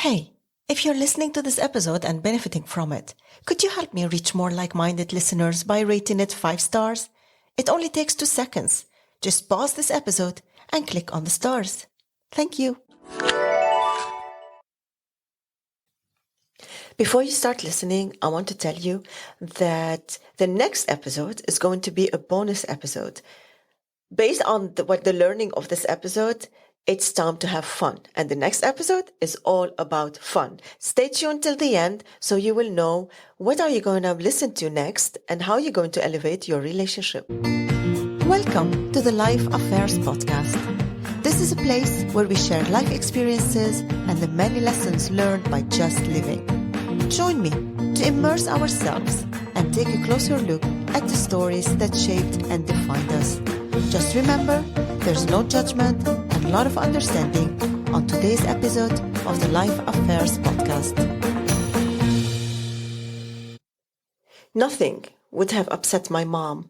Hey, if you're listening to this episode and benefiting from it, could you help me reach more like-minded listeners by rating it 5 stars? It only takes 2 seconds. Just pause this episode and click on the stars. Thank you. Before you start listening, I want to tell you that the next episode is going to be a bonus episode. Based on the learning of this episode, it's time to have fun. And the next episode is all about fun. Stay tuned till the end so you will know what are you going to listen to next and how you're going to elevate your relationship. Welcome to the Life Affairs Podcast. This is a place where we share life experiences and the many lessons learned by just living. Join me to immerse ourselves and take a closer look at the stories that shaped and defined us. Just remember, there's no judgment and a lot of understanding on today's episode of the Life Affairs Podcast. Nothing would have upset my mom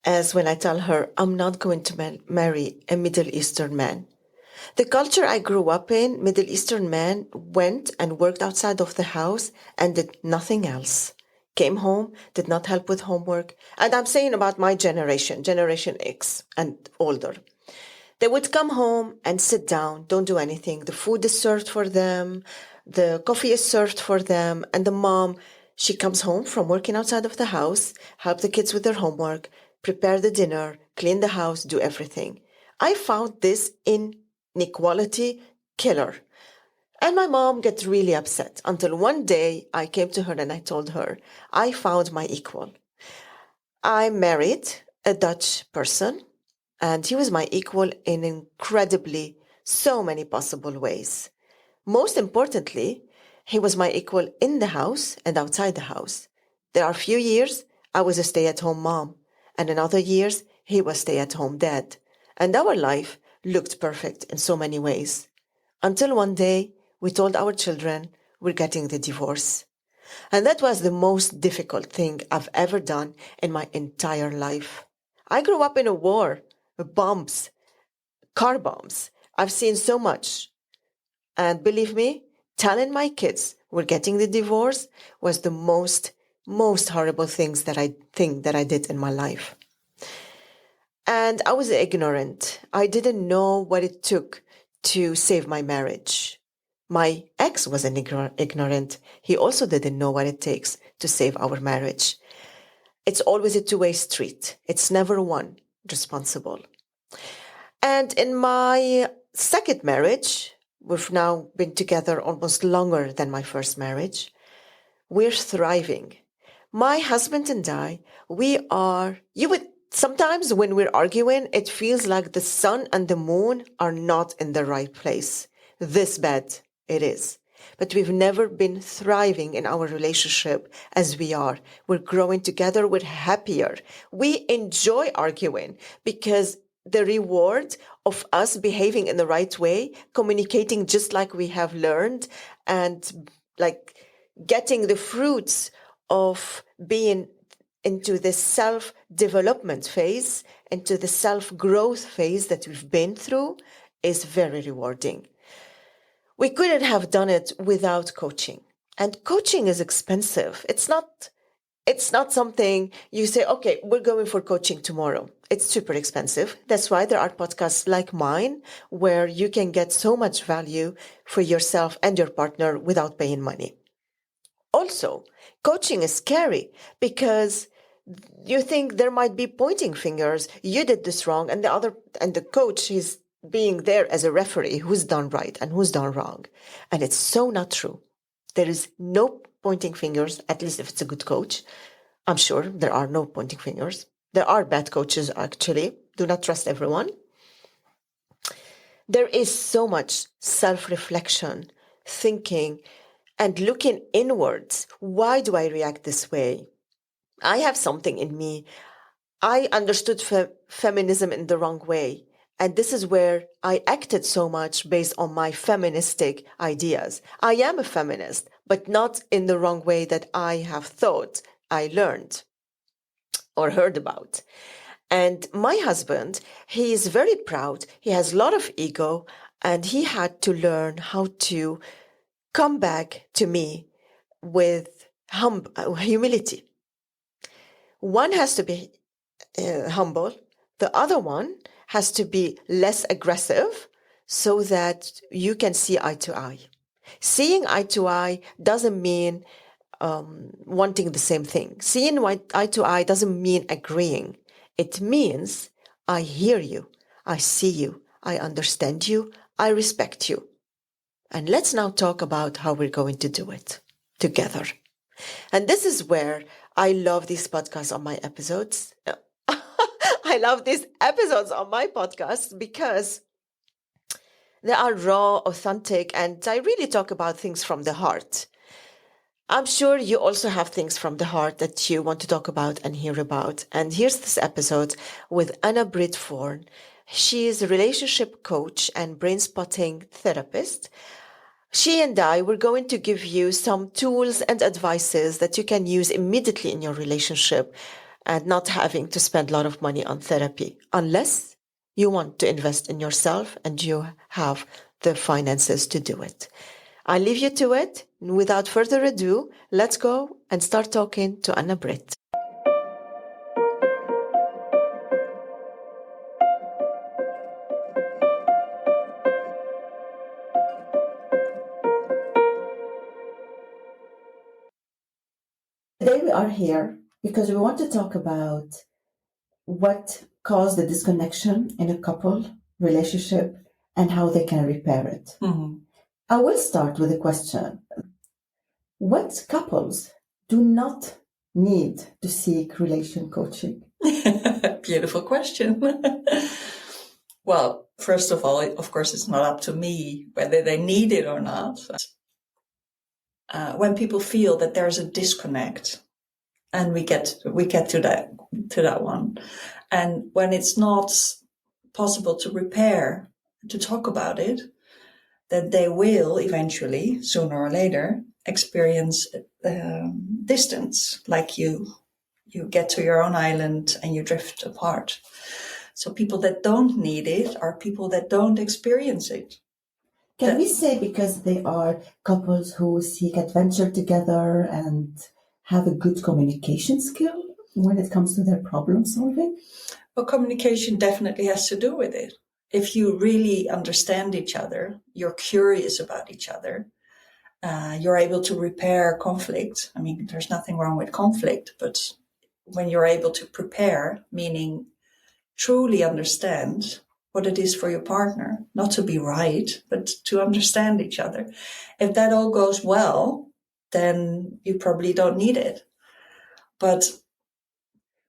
as when I tell her I'm not going to marry a Middle Eastern man. The culture I grew up in, Middle Eastern men went and worked outside of the house and did nothing else. Came home, did not help with homework. And I'm saying about my generation, Generation X and older. They would come home and sit down, don't do anything. The food is served for them. The coffee is served for them. And the mom, she comes home from working outside of the house, help the kids with their homework, prepare the dinner, clean the house, do everything. I found this inequality killer. And my mom gets really upset until one day I came to her and I told her, I found my equal. I married a Dutch person and he was my equal in incredibly so many possible ways. Most importantly, he was my equal in the house and outside the house. There are a few years I was a stay-at-home mom and in other years he was stay-at-home dad. And our life looked perfect in so many ways. Until one day, we told our children we're getting the divorce. And that was the most difficult thing I've ever done in my entire life. I grew up in a war, bombs, car bombs. I've seen so much. And believe me, telling my kids we're getting the divorce was the most horrible things that I did in my life. And I was ignorant. I didn't know what it took to save my marriage. My ex was ignorant. He also didn't know what it takes to save our marriage. It's always a two-way street. It's never one responsible. And in my second marriage, we've now been together almost longer than my first marriage. We're thriving. My husband and I, sometimes when we're arguing, it feels like the sun and the moon are not in the right place. This bad it is. But we've never been thriving in our relationship as we are. We're growing together. We're happier. We enjoy arguing because the reward of us behaving in the right way, communicating just like we have learned, and like getting the fruits of being into this self-development phase, into the self-growth phase that we've been through is very rewarding. We couldn't have done it without coaching. And coaching is expensive. It's not something you say, okay, we're going for coaching tomorrow. It's super expensive. That's why there are podcasts like mine where you can get so much value for yourself and your partner without paying money. Also, coaching is scary because you think there might be pointing fingers. You did this wrong, and the coach is being there as a referee who's done right and who's done wrong. And it's so not true. There is no pointing fingers, at least if it's a good coach. I'm sure there are no pointing fingers. There are bad coaches, actually. Do not trust everyone. There is so much self-reflection, thinking, and looking inwards. Why do I react this way? I have something in me. I understood feminism in the wrong way. And this is where I acted so much based on my feministic ideas. I am a feminist, but not in the wrong way that I have thought I learned or heard about. And my husband, he is very proud. He has a lot of ego, and he had to learn how to come back to me with humility. One has to be humble. The other one has to be less aggressive so that you can see eye to eye. Seeing eye to eye doesn't mean wanting the same thing. Seeing eye to eye doesn't mean agreeing. It means I hear you, I see you, I understand you, I respect you. And let's now talk about how we're going to do it together. And this is where I love these podcasts on my episodes. I love these episodes on my podcast because they are raw, authentic, and I really talk about things from the heart. I'm sure you also have things from the heart that you want to talk about and hear about. And here's this episode with Anna Brit Voorn. She is a relationship coach and brain spotting therapist. She and I were going to give you some tools and advices that you can use immediately in your relationship and not having to spend a lot of money on therapy, unless you want to invest in yourself and you have the finances to do it. I leave you to it. Without further ado, let's go and start talking to Anna Brit. Today we are here because we want to talk about what caused the disconnection in a couple relationship and how they can repair it. Mm-hmm. I will start with a question. What couples do not need to seek relation coaching? Beautiful question. Well, first of all, of course, it's not up to me whether they need it or not. When people feel that there's a disconnect, and we get to that one, and when it's not possible to repair, to talk about it, then they will eventually, sooner or later, experience distance, like you get to your own island and you drift apart. So people that don't need it are people that don't experience it. Can we say because they are couples who seek adventure together and have a good communication skill when it comes to their problem solving? Well, communication definitely has to do with it. If you really understand each other, you're curious about each other, you're able to repair conflict. I mean, there's nothing wrong with conflict, but when you're able to prepare, meaning truly understand what it is for your partner, not to be right, but to understand each other. If that all goes well, then you probably don't need it. But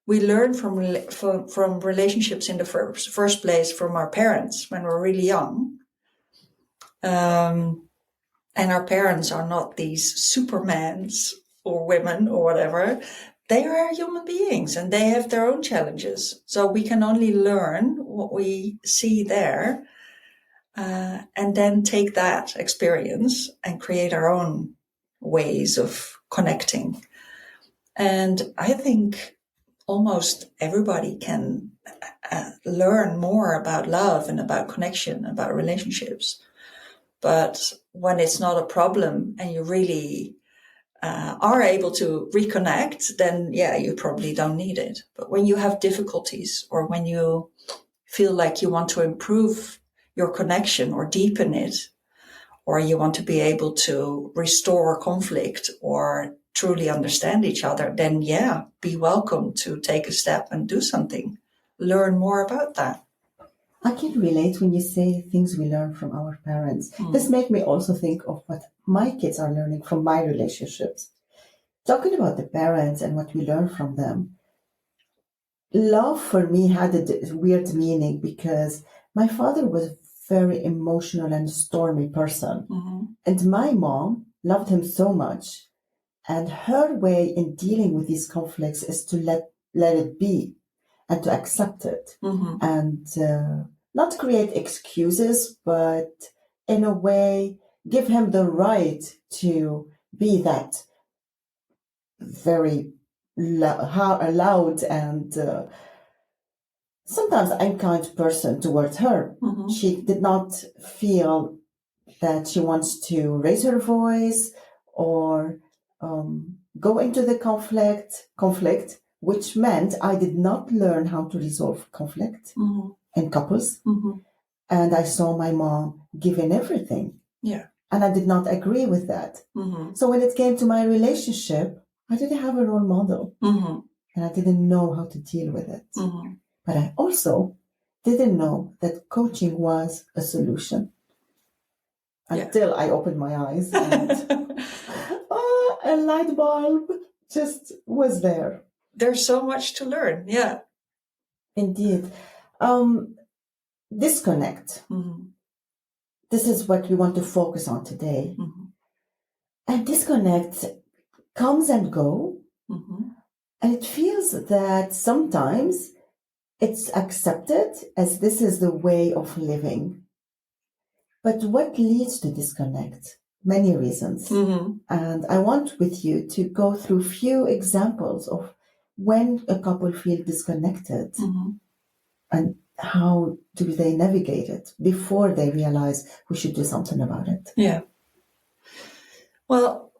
we learn from relationships in the first place from our parents when we're really young. And our parents are not these supermans or women or whatever. They are human beings and they have their own challenges. So we can only learn what we see there and then take that experience and create our own ways of connecting. And I think almost everybody can learn more about love and about connection, about relationships. But when it's not a problem and you really are able to reconnect, then yeah, you probably don't need it. But when you have difficulties or when you feel like you want to improve your connection or deepen it, or you want to be able to restore conflict or truly understand each other, then yeah, be welcome to take a step and do something. Learn more about that. I can relate when you say things we learn from our parents. This makes me also think of what my kids are learning from my relationships. Talking about the parents and what we learn from them, love for me had a weird meaning because my father was a very emotional and stormy person. Mm-hmm. And my mom loved him so much. And her way in dealing with these conflicts is to let it be and to accept it. Mm-hmm. And not create excuses, but in a way give him the right to be that very loud and sometimes unkind person towards her. Mm-hmm. She did not feel that she wants to raise her voice or go into the conflict, which meant I did not learn how to resolve conflict in couples. And I saw my mom giving everything. Yeah. And I did not agree with that. So when it came to my relationship, I didn't have a role model. And I didn't know how to deal with it. But I also didn't know that coaching was a solution. Until I opened my eyes and a light bulb just was there. There's so much to learn. Yeah. Indeed. Disconnect. This is what we want to focus on today. And disconnect comes and go. And it feels that sometimes it's accepted as this is the way of living. But what leads to disconnect? Many reasons. And I want with you to go through few examples of when a couple feel disconnected and how do they navigate it before they realize we should do something about it. Yeah. Well,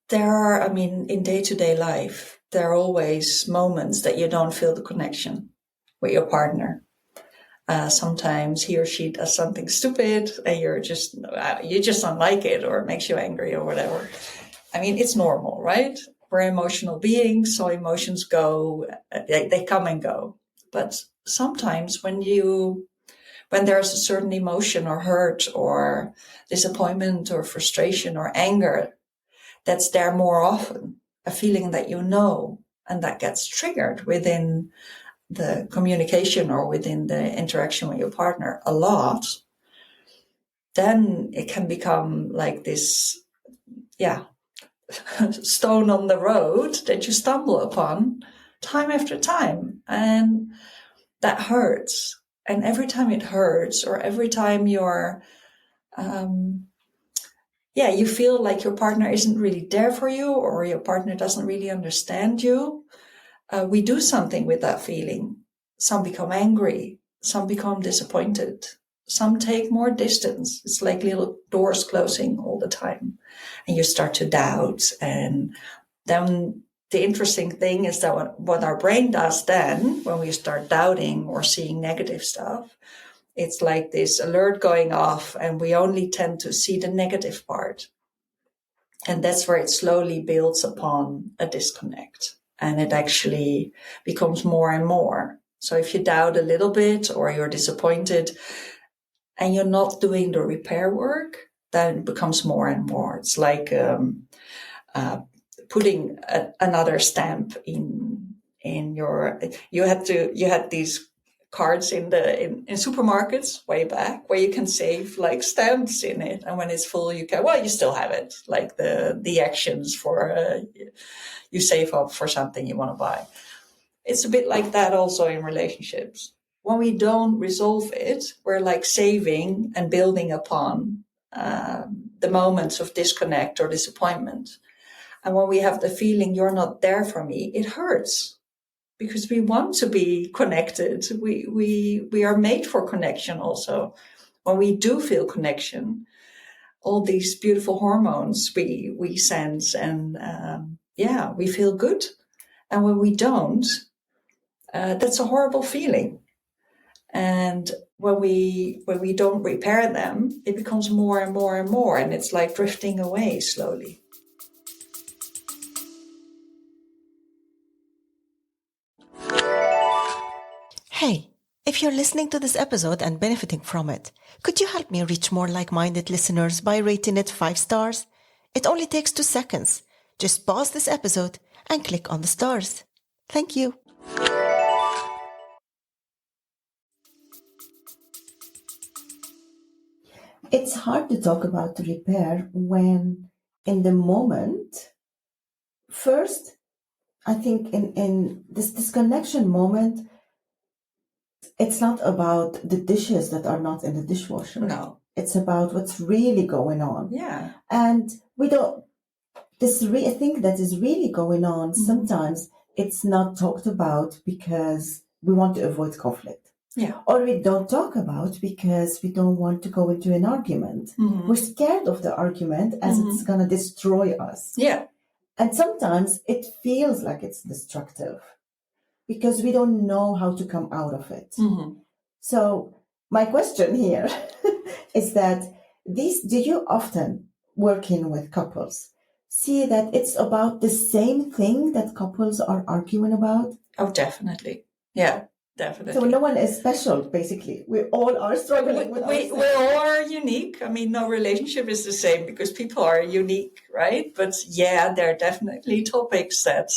there are, in day-to-day life, there are always moments that you don't feel the connection with your partner. Sometimes he or she does something stupid and you just don't like it, or it makes you angry or whatever. It's normal, right? We're emotional beings, so emotions go, they come and go. But sometimes when there's a certain emotion or hurt or disappointment or frustration or anger that's there more often, a feeling that and that gets triggered within the communication or within the interaction with your partner a lot, then it can become like this, stone on the road that you stumble upon time after time. And that hurts. And every time it hurts, or every time you're, you feel like your partner isn't really there for you, or your partner doesn't really understand you, we do something with that feeling. Some become angry. Some become disappointed. Some take more distance. It's like little doors closing all the time. And you start to doubt. And then the interesting thing is that what our brain does then, when we start doubting or seeing negative stuff, it's like this alert going off, and we only tend to see the negative part. And that's where it slowly builds upon a disconnect. And it actually becomes more and more. So if you doubt a little bit, or you're disappointed and you're not doing the repair work, then it becomes more and more. It's like putting another stamp in your. You had these cards in supermarkets way back where you can save like stamps in it, and when it's full, you still have it, like the actions for you save up for something you want to buy. It's a bit like that also in relationships. When we don't resolve it, we're like saving and building upon the moments of disconnect or disappointment. And when we have the feeling you're not there for me, it hurts, because we want to be connected. We are made for connection also. When we do feel connection, all these beautiful hormones we sense, and we feel good. And when we don't, that's a horrible feeling. And when we don't repair them, it becomes more and more and more, and it's like drifting away slowly. Hey, if you're listening to this episode and benefiting from it, could you help me reach more like-minded listeners by rating it 5 stars? It only takes 2 seconds. Just pause this episode and click on the stars. Thank you. It's hard to talk about the repair when in the moment, first, I think in this disconnection moment, it's not about the dishes that are not in the dishwasher. No. It's about what's really going on. Yeah. And we don't, I think that is really going on. Sometimes it's not talked about because we want to avoid conflict. Yeah. or we don't talk about because we don't want to go into an argument. We're scared of the argument as it's going to destroy us. Yeah. And sometimes it feels like it's destructive because we don't know how to come out of it. So my question here is that do you often working with couples see that it's about the same thing that couples are arguing about? Oh, definitely. Yeah, definitely. So no one is special, basically. We all are struggling with we all are unique. I mean, no relationship is the same because people are unique, right? But yeah, there are definitely topics that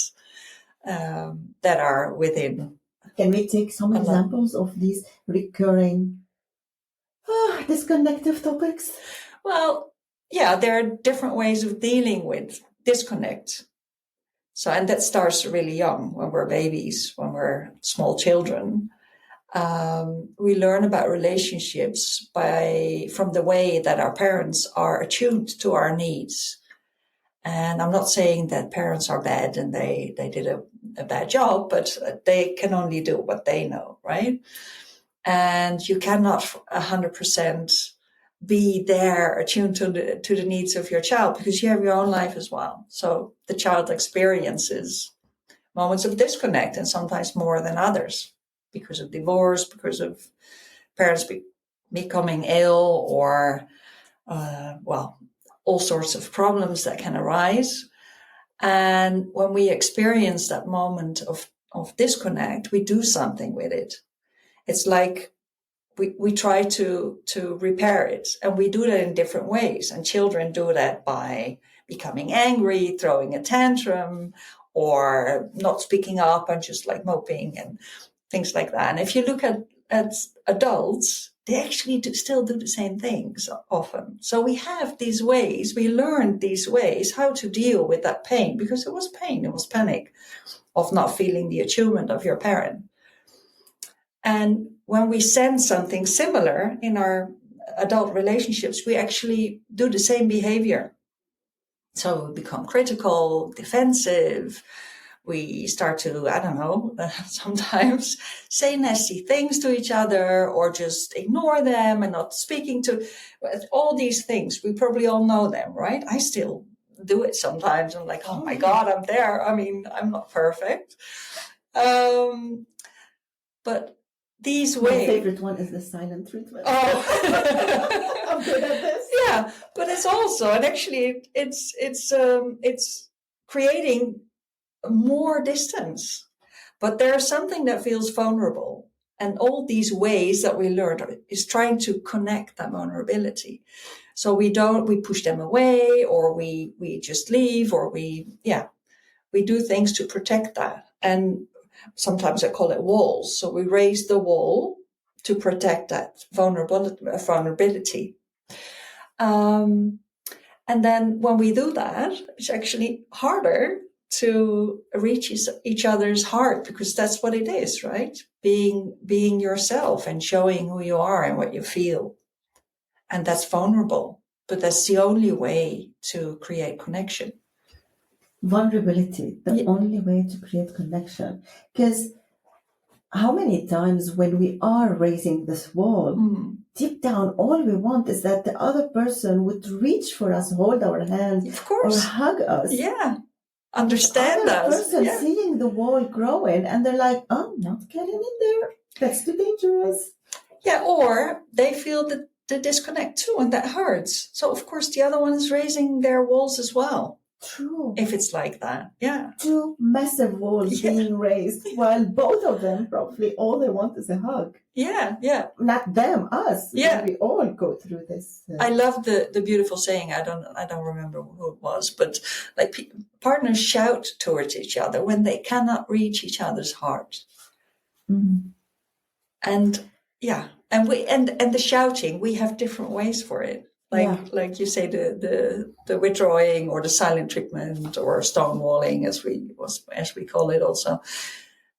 are within. Can we take some examples of these recurring disconnective topics? Well, yeah, there are different ways of dealing with disconnect. So, and that starts really young, when we're babies, when we're small children. We learn about relationships from the way that our parents are attuned to our needs. And I'm not saying that parents are bad and they did a bad job, but they can only do what they know, right? And you cannot 100% be there attuned to the needs of your child because you have your own life as well. So the child experiences moments of disconnect, and sometimes more than others, because of divorce, because of parents becoming ill, or all sorts of problems that can arise. And when we experience that moment of disconnect, we do something with it. It's like we try to repair it, and we do that in different ways. And children do that by becoming angry, throwing a tantrum, or not speaking up and just like moping and things like that. And if you look at adults, they actually still do the same things often. So we have these ways, we learned these ways how to deal with that pain, because it was pain, it was panic of not feeling the attunement of your parent. And when we sense something similar in our adult relationships, we actually do the same behavior. So we become critical, defensive. We start to, I don't know, sometimes say nasty things to each other, or just ignore them and not speaking to all these things. We probably all know them, right? I still do it sometimes. I'm like, oh my God, I'm there. I mean, I'm not perfect. But these ways. My favorite one is the silent treatment. Oh, I'm good at this. Yeah, but it's also, and actually, it's creating more distance. But there's something that feels vulnerable, and all these ways that we learned is trying to connect that vulnerability. So we push them away, or we just leave, or we do things to protect that. And sometimes I call it walls. So we raise the wall to protect that vulnerability. And then when we do that, it's actually harder to reach each other's heart, because that's what it is, right? Being yourself and showing who you are and what you feel. And that's vulnerable, but that's the only way to create connection. Vulnerability, the only way to create connection. Because how many times when we are raising this wall, deep down, all we want is that the other person would reach for us, hold our hand, of course, or hug us. Yeah, understand the other us. person seeing the wall growing, and they're like, "I'm not getting in there. That's too dangerous." Yeah, or they feel the disconnect too, and that hurts. So of course, the other one is raising their walls as well. True. If it's like that, yeah. Two massive walls being raised, while both of them probably all they want is a hug. Yeah. Not them, us. Yeah. We all go through this. I love the beautiful saying. I don't remember who it was, but like partners shout towards each other when they cannot reach each other's heart. And yeah, and the shouting, we have different ways for it. Like you say, the withdrawing, or the silent treatment, or stonewalling, as we call it also.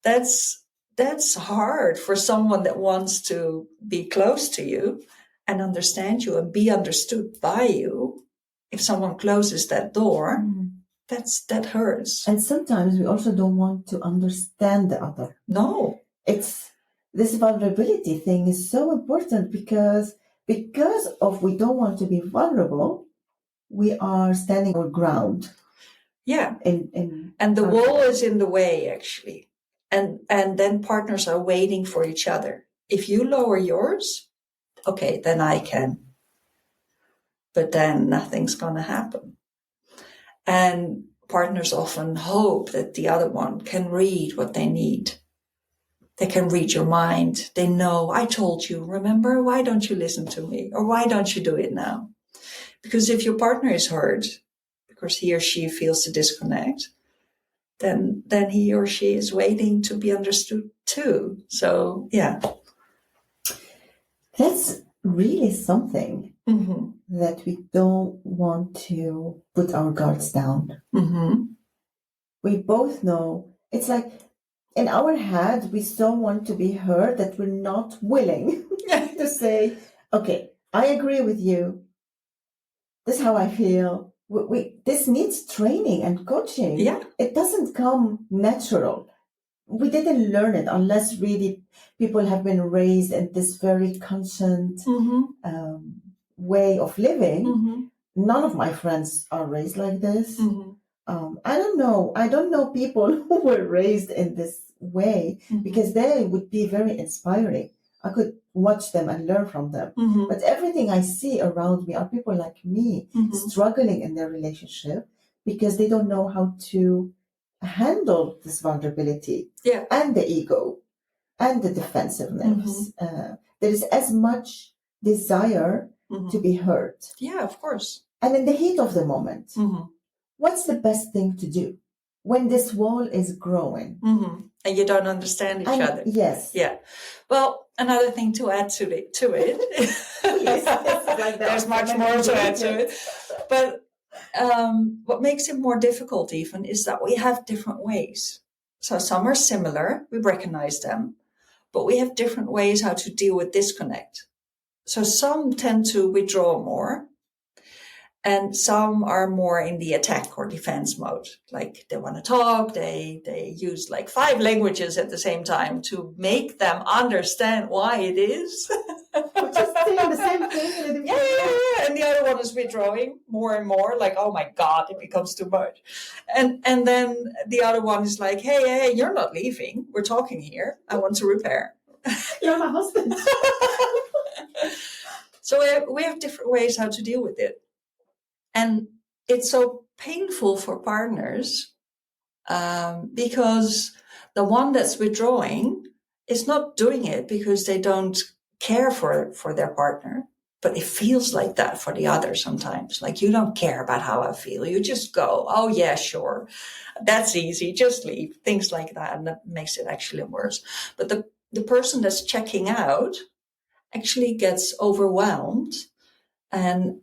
That's hard for someone that wants to be close to you and understand you and be understood by you. If someone closes that door, that hurts. And sometimes we also don't want to understand the other. No. It's this vulnerability thing is so important because of we don't want to be vulnerable, we are standing our ground. Yeah. In and the wall is in the way, actually. And then partners are waiting for each other. If you lower yours, okay, then I can. But then nothing's going to happen. And partners often hope that the other one can read what they need. They can read your mind. They know, I told you, remember, why don't you listen to me? Or why don't you do it now? Because if your partner is hurt, because he or she feels the disconnect, then he or she is waiting to be understood too. So, yeah. That's really something that we don't want to put our guards down. We both know, it's like in our head, we so want to be heard that we're not willing to say, okay, I agree with you. This is how I feel. This needs training and coaching. Yeah. It doesn't come natural. We didn't learn it unless really people have been raised in this very conscious way of living. None of my friends are raised like this. I don't know people who were raised in this way because they would be very inspiring. I could watch them and learn from them. But everything I see around me are people like me struggling in their relationship because they don't know how to handle this vulnerability and the ego and the defensiveness. There is as much desire to be heard. Yeah, of course. And in the heat of the moment, what's the best thing to do when this wall is growing? And you don't understand each other. Yes. Yeah. Well, another thing to add to it. Yes, like there's much more to add to it. But what makes it more difficult even is that we have different ways. So some are similar, we recognize them, but we have different ways how to deal with disconnect. So some tend to withdraw more, and some are more in the attack or defense mode. Like they want to talk, they use like 5 languages at the same time to make them understand why it is. Just saying the same thing. Yeah. And the other one is withdrawing more and more, like, oh my God, it becomes too much. And then the other one is like, hey, you're not leaving. We're talking here. I want to repair. You're my husband. So we have different ways how to deal with it. And it's so painful for partners because the one that's withdrawing is not doing it because they don't care for their partner, but it feels like that for the other sometimes. Like, you don't care about how I feel. You just go, oh, yeah, sure. That's easy. Just leave. Things like that. And that makes it actually worse. But the person that's checking out actually gets overwhelmed and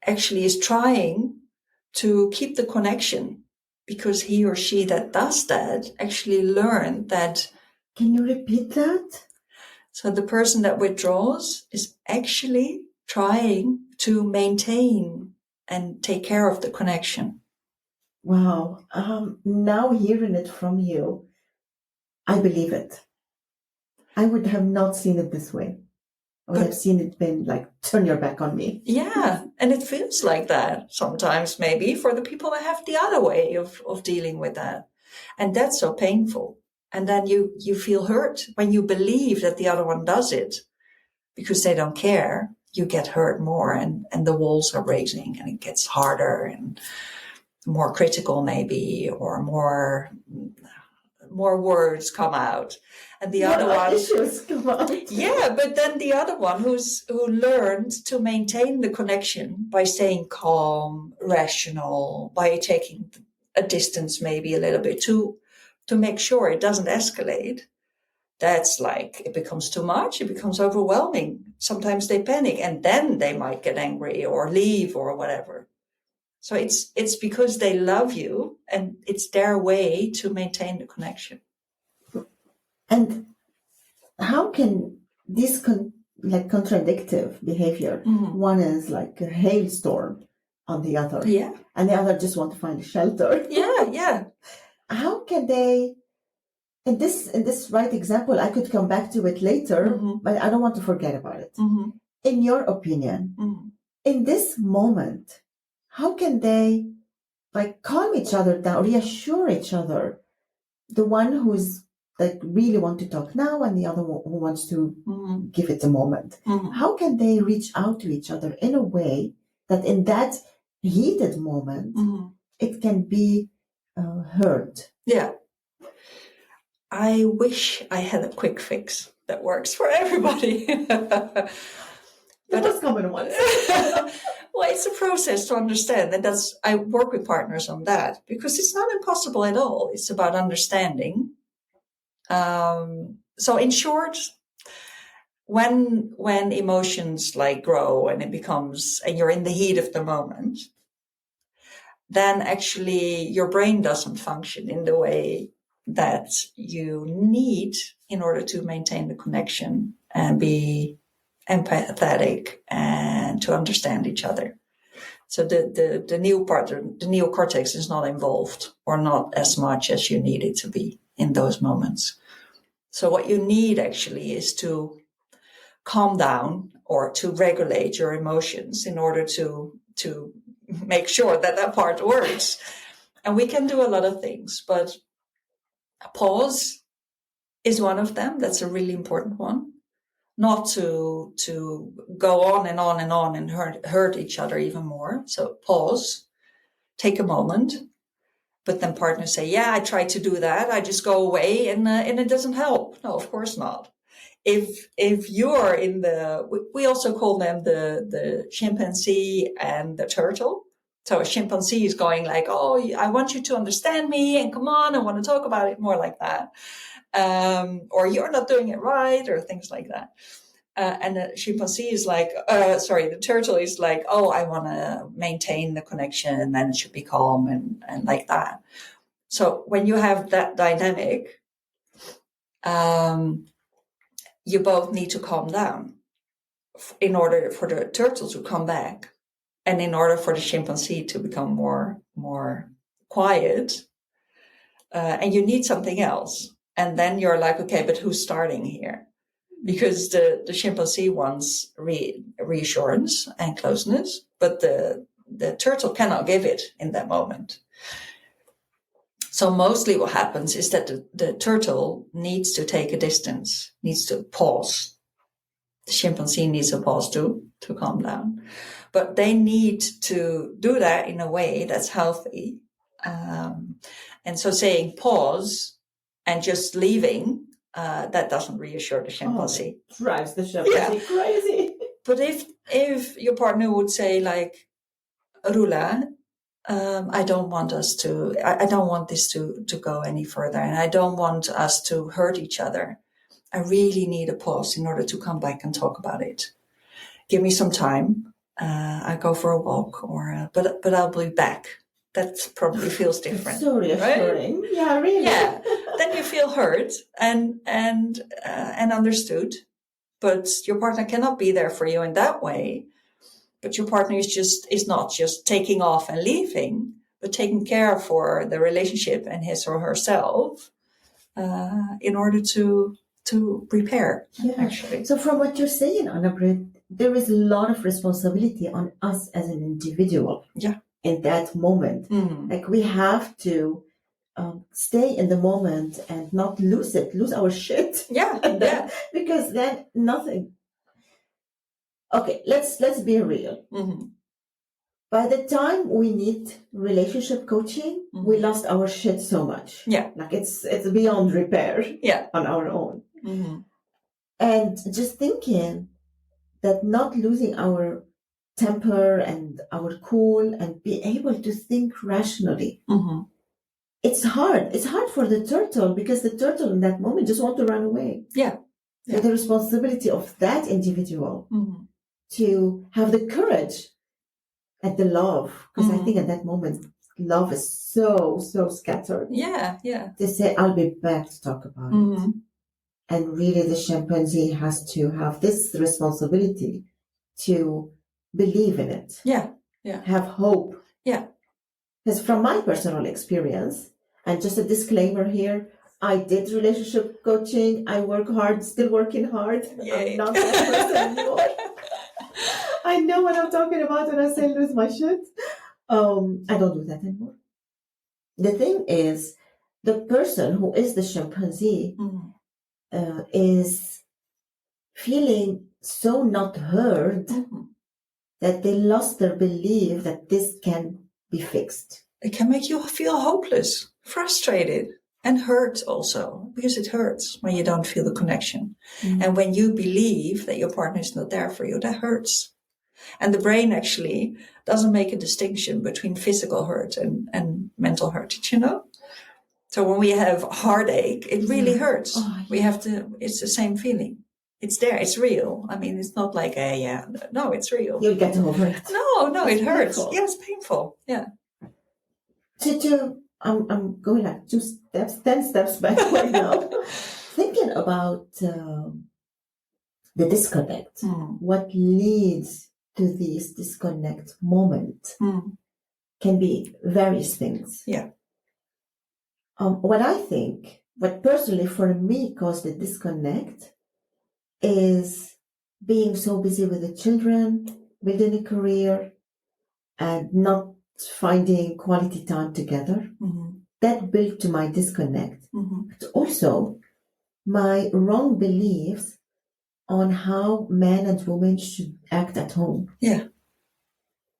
actually is trying to keep the connection, because he or she that does that actually learned that. Can you repeat that? So the person that withdraws is actually trying to maintain and take care of the connection. Wow. Now hearing it from you, I believe it. I would have not seen it this way. I would have seen it been like, turn your back on me. Yeah, and it feels like that sometimes, maybe, for the people that have the other way of dealing with that. And that's so painful. And then you feel hurt when you believe that the other one does it because they don't care. You get hurt more, and the walls are raising, and it gets harder and more critical maybe, or more words come out. And the other one, issues come out. Yeah, but then the other one who learned to maintain the connection by staying calm, rational, by taking a distance maybe a little bit to make sure it doesn't escalate. That's like, it becomes too much. It becomes overwhelming. Sometimes they panic, and then they might get angry or leave or whatever. So it's because they love you, and it's their way to maintain the connection. And how can this contradictive behavior? One is like a hailstorm on the other, and the other just want to find a shelter. Yeah. How can they in this right example, I could come back to it later, but I don't want to forget about it. In your opinion, in this moment, how can they like calm each other down, reassure each other? The one who's like really want to talk now, and the other who wants to give it a moment. How can they reach out to each other in a way that in that heated moment it can be heard? Yeah. I wish I had a quick fix that works for everybody. The most common ones. Well, it's a process to understand, and I work with partners on that because it's not impossible at all. It's about understanding. So, in short, when emotions like grow and and you're in the heat of the moment, then actually your brain doesn't function in the way that you need in order to maintain the connection and be empathetic and to understand each other. So the neocortex is not involved, or not as much as you need it to be in those moments. So what you need actually is to calm down or to regulate your emotions in order to make sure that part works. And we can do a lot of things, but a pause is one of them. That's a really important one. Not to go on and on and on and hurt each other even more. So pause, take a moment, but then partners say, yeah, I try to do that. I just go away and it doesn't help. No, of course not. If you're in we also call them the chimpanzee and the turtle. So a chimpanzee is going like, oh, I want you to understand me and come on, I want to talk about it more like that. Or you're not doing it right, or things like that. And the chimpanzee is like, the turtle is like, oh, I want to maintain the connection and then it should be calm and like that. So when you have that dynamic, you both need to calm down in order for the turtle to come back. And in order for the chimpanzee to become more quiet, and you need something else. And then you're like, okay, but who's starting here? Because the chimpanzee wants reassurance and closeness, but the turtle cannot give it in that moment. So mostly what happens is that the turtle needs to take a distance, needs to pause. The chimpanzee needs a pause to calm down. But they need to do that in a way that's healthy. And so saying pause and just leaving, that doesn't reassure the chimpanzee. Oh, drives the chimpanzee crazy. But if your partner would say like, Rula, I don't want this to go any further, and I don't want us to hurt each other. I really need a pause in order to come back and talk about it. Give me some time. I go for a walk, but I'll be back. That probably feels different. So reassuring. Right? Yeah, really. Yeah. Then you feel heard and understood. But your partner cannot be there for you in that way. But your partner is not just taking off and leaving, but taking care for the relationship and his or herself in order to repair. Yeah. Actually. So from what you're saying, Anna Brit, there is a lot of responsibility on us as an individual. Yeah. In that moment, like we have to stay in the moment and not lose our shit. Yeah, yeah. Because then nothing. Okay, let's be real. By the time we need relationship coaching, we lost our shit so much. Yeah, like it's beyond repair. Yeah, on our own. And just thinking that not losing our temper and our cool and be able to think rationally. It's hard. It's hard for the turtle because the turtle in that moment just want to run away. Yeah. So the responsibility of that individual to have the courage and the love, because I think at that moment love is so scattered. Yeah, yeah. To say, I'll be back to talk about it. And really the chimpanzee has to have this responsibility to believe in it. Yeah, yeah. Have hope. Yeah. Because from my personal experience, and just a disclaimer here, I did relationship coaching. I work hard, still working hard. Yay. I'm not that person anymore. I know what I'm talking about when I say lose my shit. I don't do that anymore. The thing is, the person who is the chimpanzee is feeling so not heard that they lost their belief that this can be fixed. It can make you feel hopeless, frustrated, and hurt also, because it hurts when you don't feel the connection. And when you believe that your partner is not there for you, that hurts. And the brain actually doesn't make a distinction between physical hurt and mental hurt, did you know? So when we have heartache, it really hurts. Oh, We have to, it's the same feeling. It's there, it's real. I mean, it's not like, no, it's real. You'll get over it. No, it hurts. Painful. Yeah, it's painful. Yeah. I'm going like 10 steps back right now. Thinking about the disconnect, what leads to this disconnect moment can be various things. Yeah. What personally for me caused the disconnect is being so busy with the children, building a career, and not finding quality time together. That built to my disconnect. But also my wrong beliefs on how men and women should act at home. Yeah.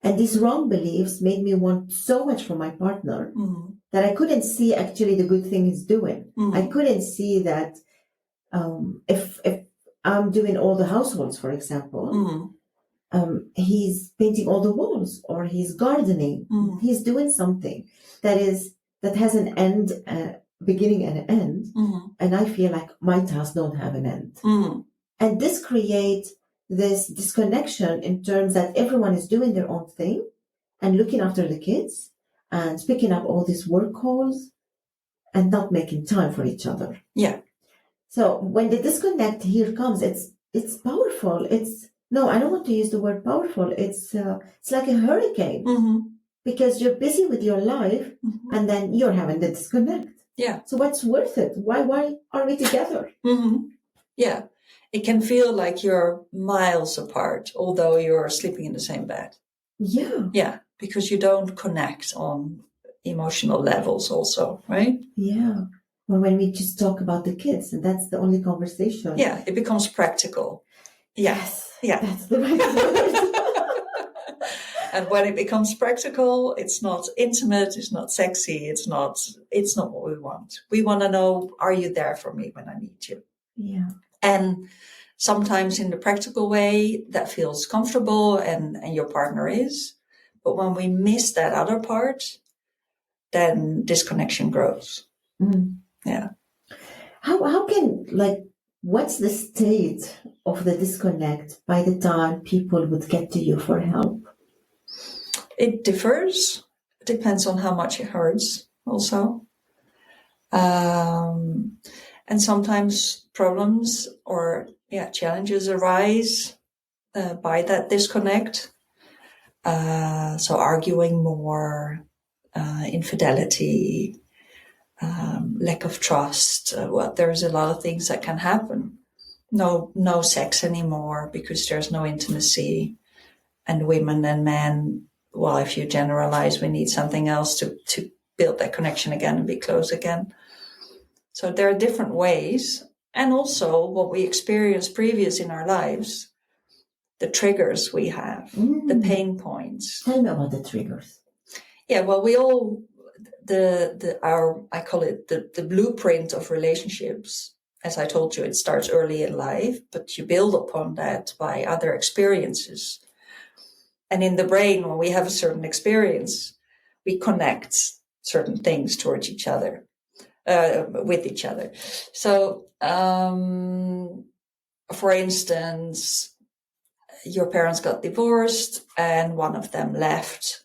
And these wrong beliefs made me want so much from my partner that I couldn't see actually the good thing he's doing. I couldn't see that if I'm doing all the households, for example, he's painting all the walls, or he's gardening. He's doing something that has an end, beginning and an end. And I feel like my tasks don't have an end. And this creates this disconnection in terms that everyone is doing their own thing and looking after the kids and picking up all these work calls and not making time for each other. Yeah. So when the disconnect here comes, it's powerful. No, I don't want to use the word powerful. It's like a hurricane because you're busy with your life and then you're having the disconnect. Yeah. So what's worth it? Why are we together? Yeah. It can feel like you're miles apart, although you're sleeping in the same bed. Yeah. Yeah. Because you don't connect on emotional levels also, right? Yeah. Or when we just talk about the kids and that's the only conversation. Yeah. It becomes practical. Yes. Yeah. That's the right word. And when it becomes practical, it's not intimate, it's not sexy, it's not what we want. We want to know, are you there for me when I need you? Yeah. And sometimes in the practical way, that feels comfortable and your partner is. But when we miss that other part, then disconnection grows. Yeah. How can, what's the state of the disconnect by the time people would get to you for help? It differs. It depends on how much it hurts also. And sometimes problems or challenges arise by that disconnect. So arguing more, infidelity, lack of trust. There's a lot of things that can happen. No sex anymore because there's no intimacy. And women and men, well, if you generalize, we need something else to build that connection again and be close again. So there are different ways. And also what we experienced previous in our lives, the triggers we have, the pain points. Tell me about the triggers. Yeah, well, we all, I call it the blueprint of relationships. As I told you, it starts early in life, but you build upon that by other experiences. And in the brain, when we have a certain experience, we connect certain things towards each other, with each other. So, for instance, your parents got divorced and one of them left.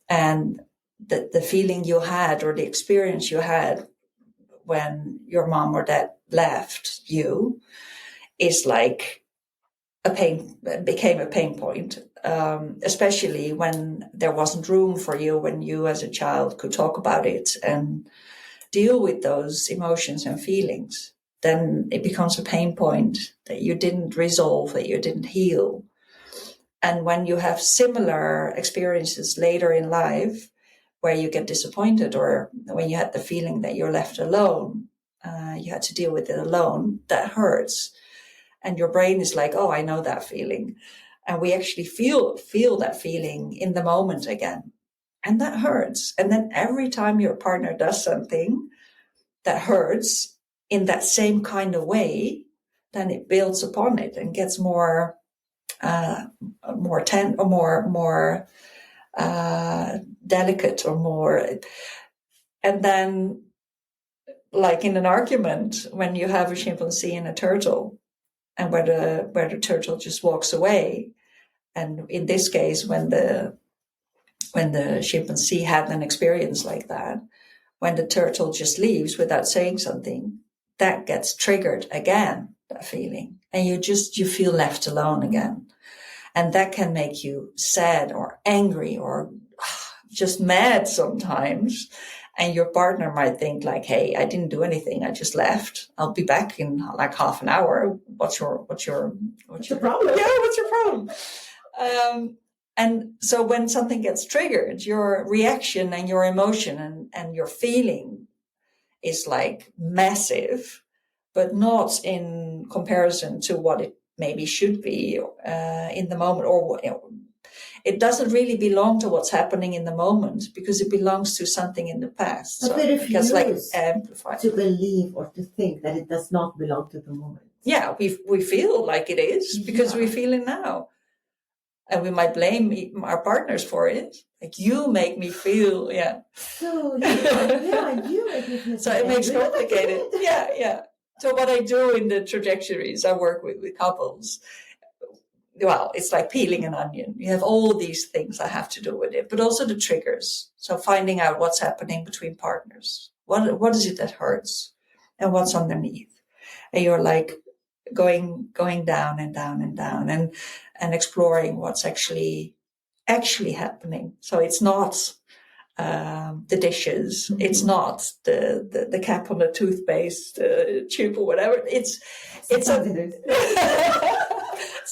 And the feeling you had or the experience you had when your mom or dad left you is like became a pain point, especially when there wasn't room for you when you as a child could talk about it and deal with those emotions and feelings, then it becomes a pain point that you didn't resolve, that you didn't heal. And when you have similar experiences later in life where you get disappointed, or when you had the feeling that you're left alone, you had to deal with it alone, that hurts. And your brain is like, oh, I know that feeling. And we actually feel that feeling in the moment again. And that hurts. And then every time your partner does something that hurts in that same kind of way, then it builds upon it and gets more tense or more delicate or more. And then, like in an argument, when you have a chimpanzee and a turtle, and where the turtle just walks away, and in this case, when the chimpanzee had an experience like that, when the turtle just leaves without saying something, that gets triggered again, that feeling, and you feel left alone again. And that can make you sad or angry or just mad sometimes. And your partner might think like, hey, I didn't do anything. I just left. I'll be back in like half an hour. What's your problem? Yeah, what's your problem? And so when something gets triggered, your reaction and your emotion and your feeling is like massive, but not in comparison to what it maybe should be in the moment, or it doesn't really belong to what's happening in the moment because it belongs to something in the past. But we refuse to believe or to think that it does not belong to the moment. Yeah, we feel like it is because we feel it now. And we might blame our partners for it. Like, you make me feel, So, you make me feel. So it makes it complicated. Yeah. So what I do in the trajectories, I work with couples. Well, it's like peeling an onion. You have all these things I have to do with it, but also the triggers. So finding out what's happening between partners. What is it that hurts? And what's underneath? And you're like going down and down and down and exploring what's actually happening. So it's not the dishes. Mm-hmm. It's not the cap on the toothpaste tube or whatever. It's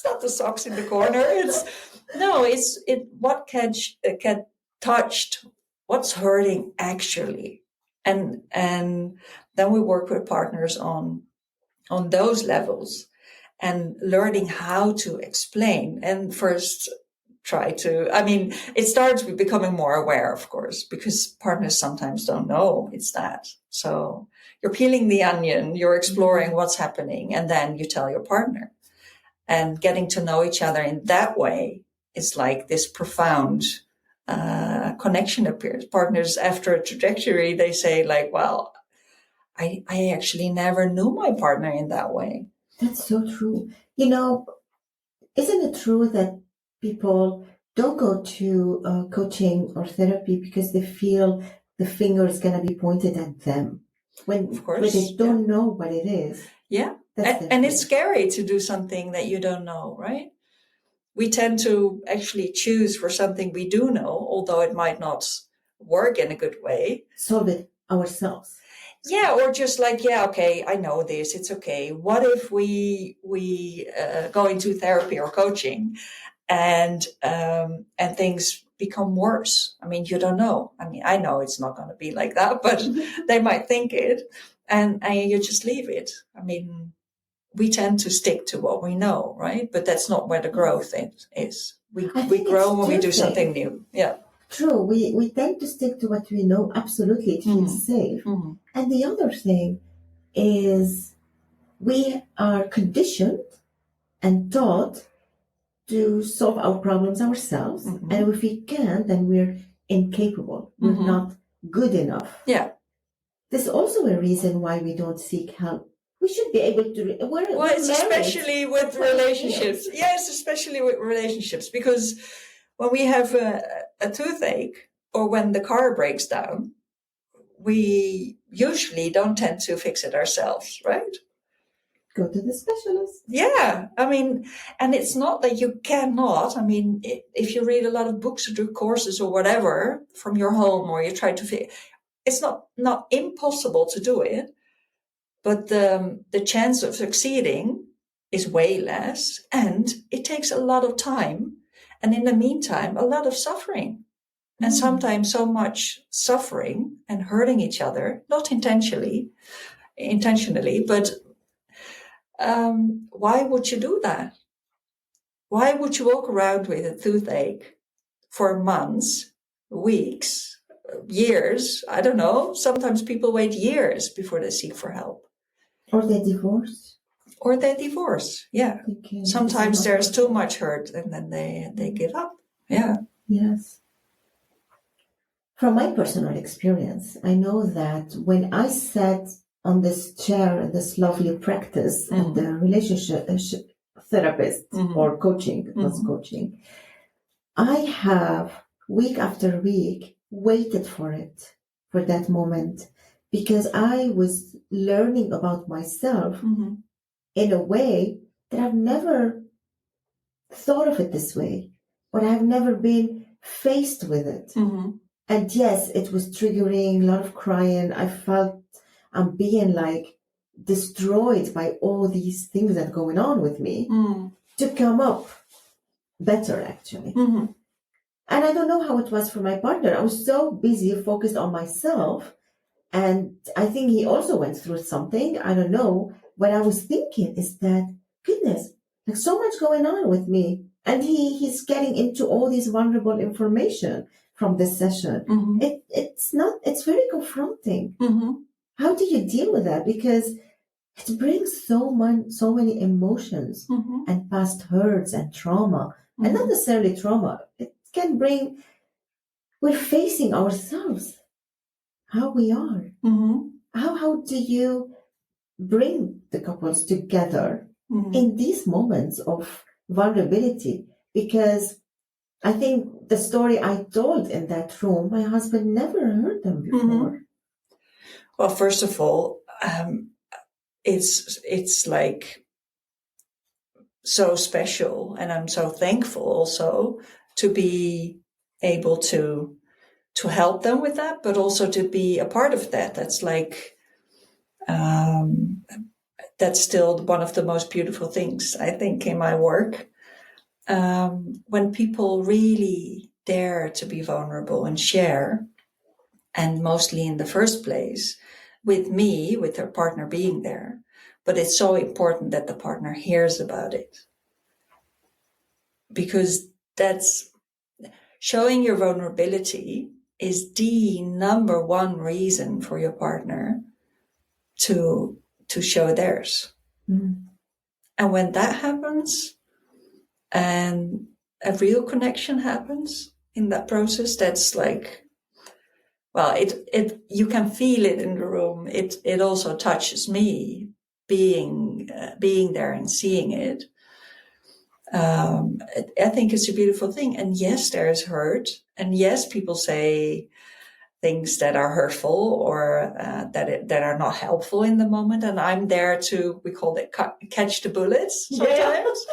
not the socks in the corner. It's what can touched, what's hurting actually, and then we work with partners on those levels and learning how to explain. And first it starts with becoming more aware, of course, because partners sometimes don't know it's that. So you're peeling the onion, you're exploring what's happening, and then you tell your partner. And getting to know each other in that way is like this profound connection appears. Partners after a trajectory, they say like, well, I actually never knew my partner in that way. That's so true. Isn't it true that people don't go to coaching or therapy because they feel the finger is going to be pointed at them when they don't know what it is? Yeah. And it's scary to do something that you don't know, right? We tend to actually choose for something we do know, although it might not work in a good way. Solve it ourselves. Yeah, or just like, okay, I know this, it's okay. What if we go into therapy or coaching and things become worse? I mean, you don't know. I mean, I know it's not going to be like that, but they might think it, and you just leave it. I mean, we tend to stick to what we know, right? But that's not where the growth is. We grow when we do something new. Yeah. True. We tend to stick to what we know. Absolutely. It feels safe. Mm-hmm. And the other thing is we are conditioned and taught to solve our problems ourselves. Mm-hmm. And if we can't, then we're incapable. We're not good enough. Yeah. There's also a reason why we don't seek help. We should be able to. It's especially with relationships. Yes, especially with relationships, because when we have a toothache or when the car breaks down, we usually don't tend to fix it ourselves, right? Go to the specialist. Yeah, I mean, and it's not that you cannot. I mean, if you read a lot of books or do courses or whatever from your home, or you try to fix, it's not impossible to do it, but the chance of succeeding is way less, and it takes a lot of time. And in the meantime, a lot of suffering. And sometimes so much suffering and hurting each other, not intentionally, but why would you do that? Why would you walk around with a toothache for months, weeks, years? I don't know. Sometimes people wait years before they seek for help. Or they divorce. Yeah. Sometimes there's too much hurt and then they give up. Yeah. Yes. From my personal experience, I know that when I sat on this chair, this lovely practice at the relationship therapist or coaching, it was coaching, I have week after week waited for it, for that moment, because I was learning about myself in a way that I've never thought of it this way, but I've never been faced with it. And yes, it was triggering, a lot of crying. I felt I'm being like destroyed by all these things that are going on with me to come up better, actually. And I don't know how it was for my partner. I was so busy, focused on myself. And I think he also went through something. I don't know. What I was thinking is that, goodness, there's so much going on with me. And he's getting into all these vulnerable information from this session. It's very confronting. How do you deal with that? Because it brings so many emotions and past hurts and trauma, and not necessarily trauma. It can bring, we're facing ourselves, how we are. How do you bring the couples together in these moments of vulnerability? Because I think the story I told in that room, my husband never heard them before. Well, first of all, it's like so special, and I'm so thankful also to be able to help them with that, but also to be a part of that. That's like that's still one of the most beautiful things, I think, in my work. When people really dare to be vulnerable and share, and mostly in the first place with me, with their partner being there. But it's so important that the partner hears about it, because that's showing your vulnerability is the number one reason for your partner to show theirs. And when that happens and a real connection happens in that process, that's like, well, it you can feel it in the room. It also touches me being there and seeing it. I think it's a beautiful thing. And yes, there is hurt, and yes, people say things that are hurtful or that are not helpful in the moment. And I'm there to, we call it catch the bullets sometimes.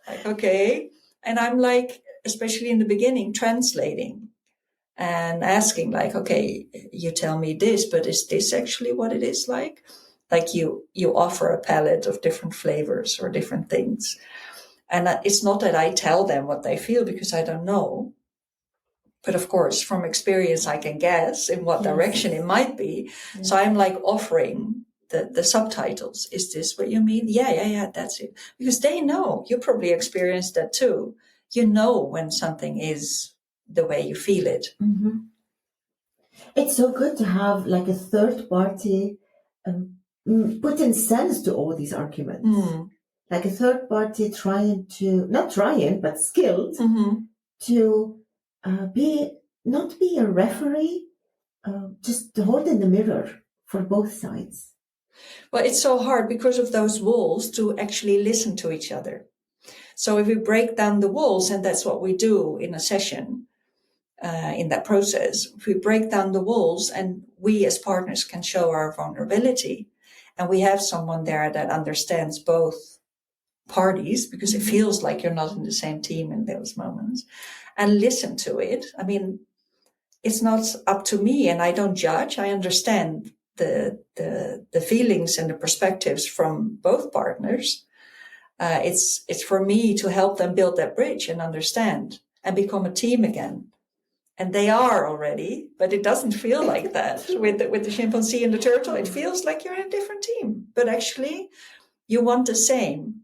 Like, okay. And I'm like, especially in the beginning, translating and asking like, okay, you tell me this, but is this actually what it is like? Like you offer a palette of different flavors or different things. And it's not that I tell them what they feel, because I don't know. But of course, from experience, I can guess in what direction it might be. So I'm like offering the subtitles. Is this what you mean? Yeah, that's it. Because they know. You probably experienced that too. You know when something is the way you feel it. It's so good to have like a third party putting sense to all these arguments. Like a third party not trying, but skilled to not be a referee, just holding the mirror for both sides. Well, it's so hard because of those walls to actually listen to each other. So if we break down the walls, and that's what we do in a session, in that process, if we break down the walls and we as partners can show our vulnerability, and we have someone there that understands both parties, because it feels like you're not in the same team in those moments, and listen to it. I mean, it's not up to me, and I don't judge. I understand the feelings and the perspectives from both partners. It's for me to help them build that bridge and understand and become a team again. And they are already, but it doesn't feel like that with the chimpanzee and the turtle. It feels like you're in a different team, but actually you want the same.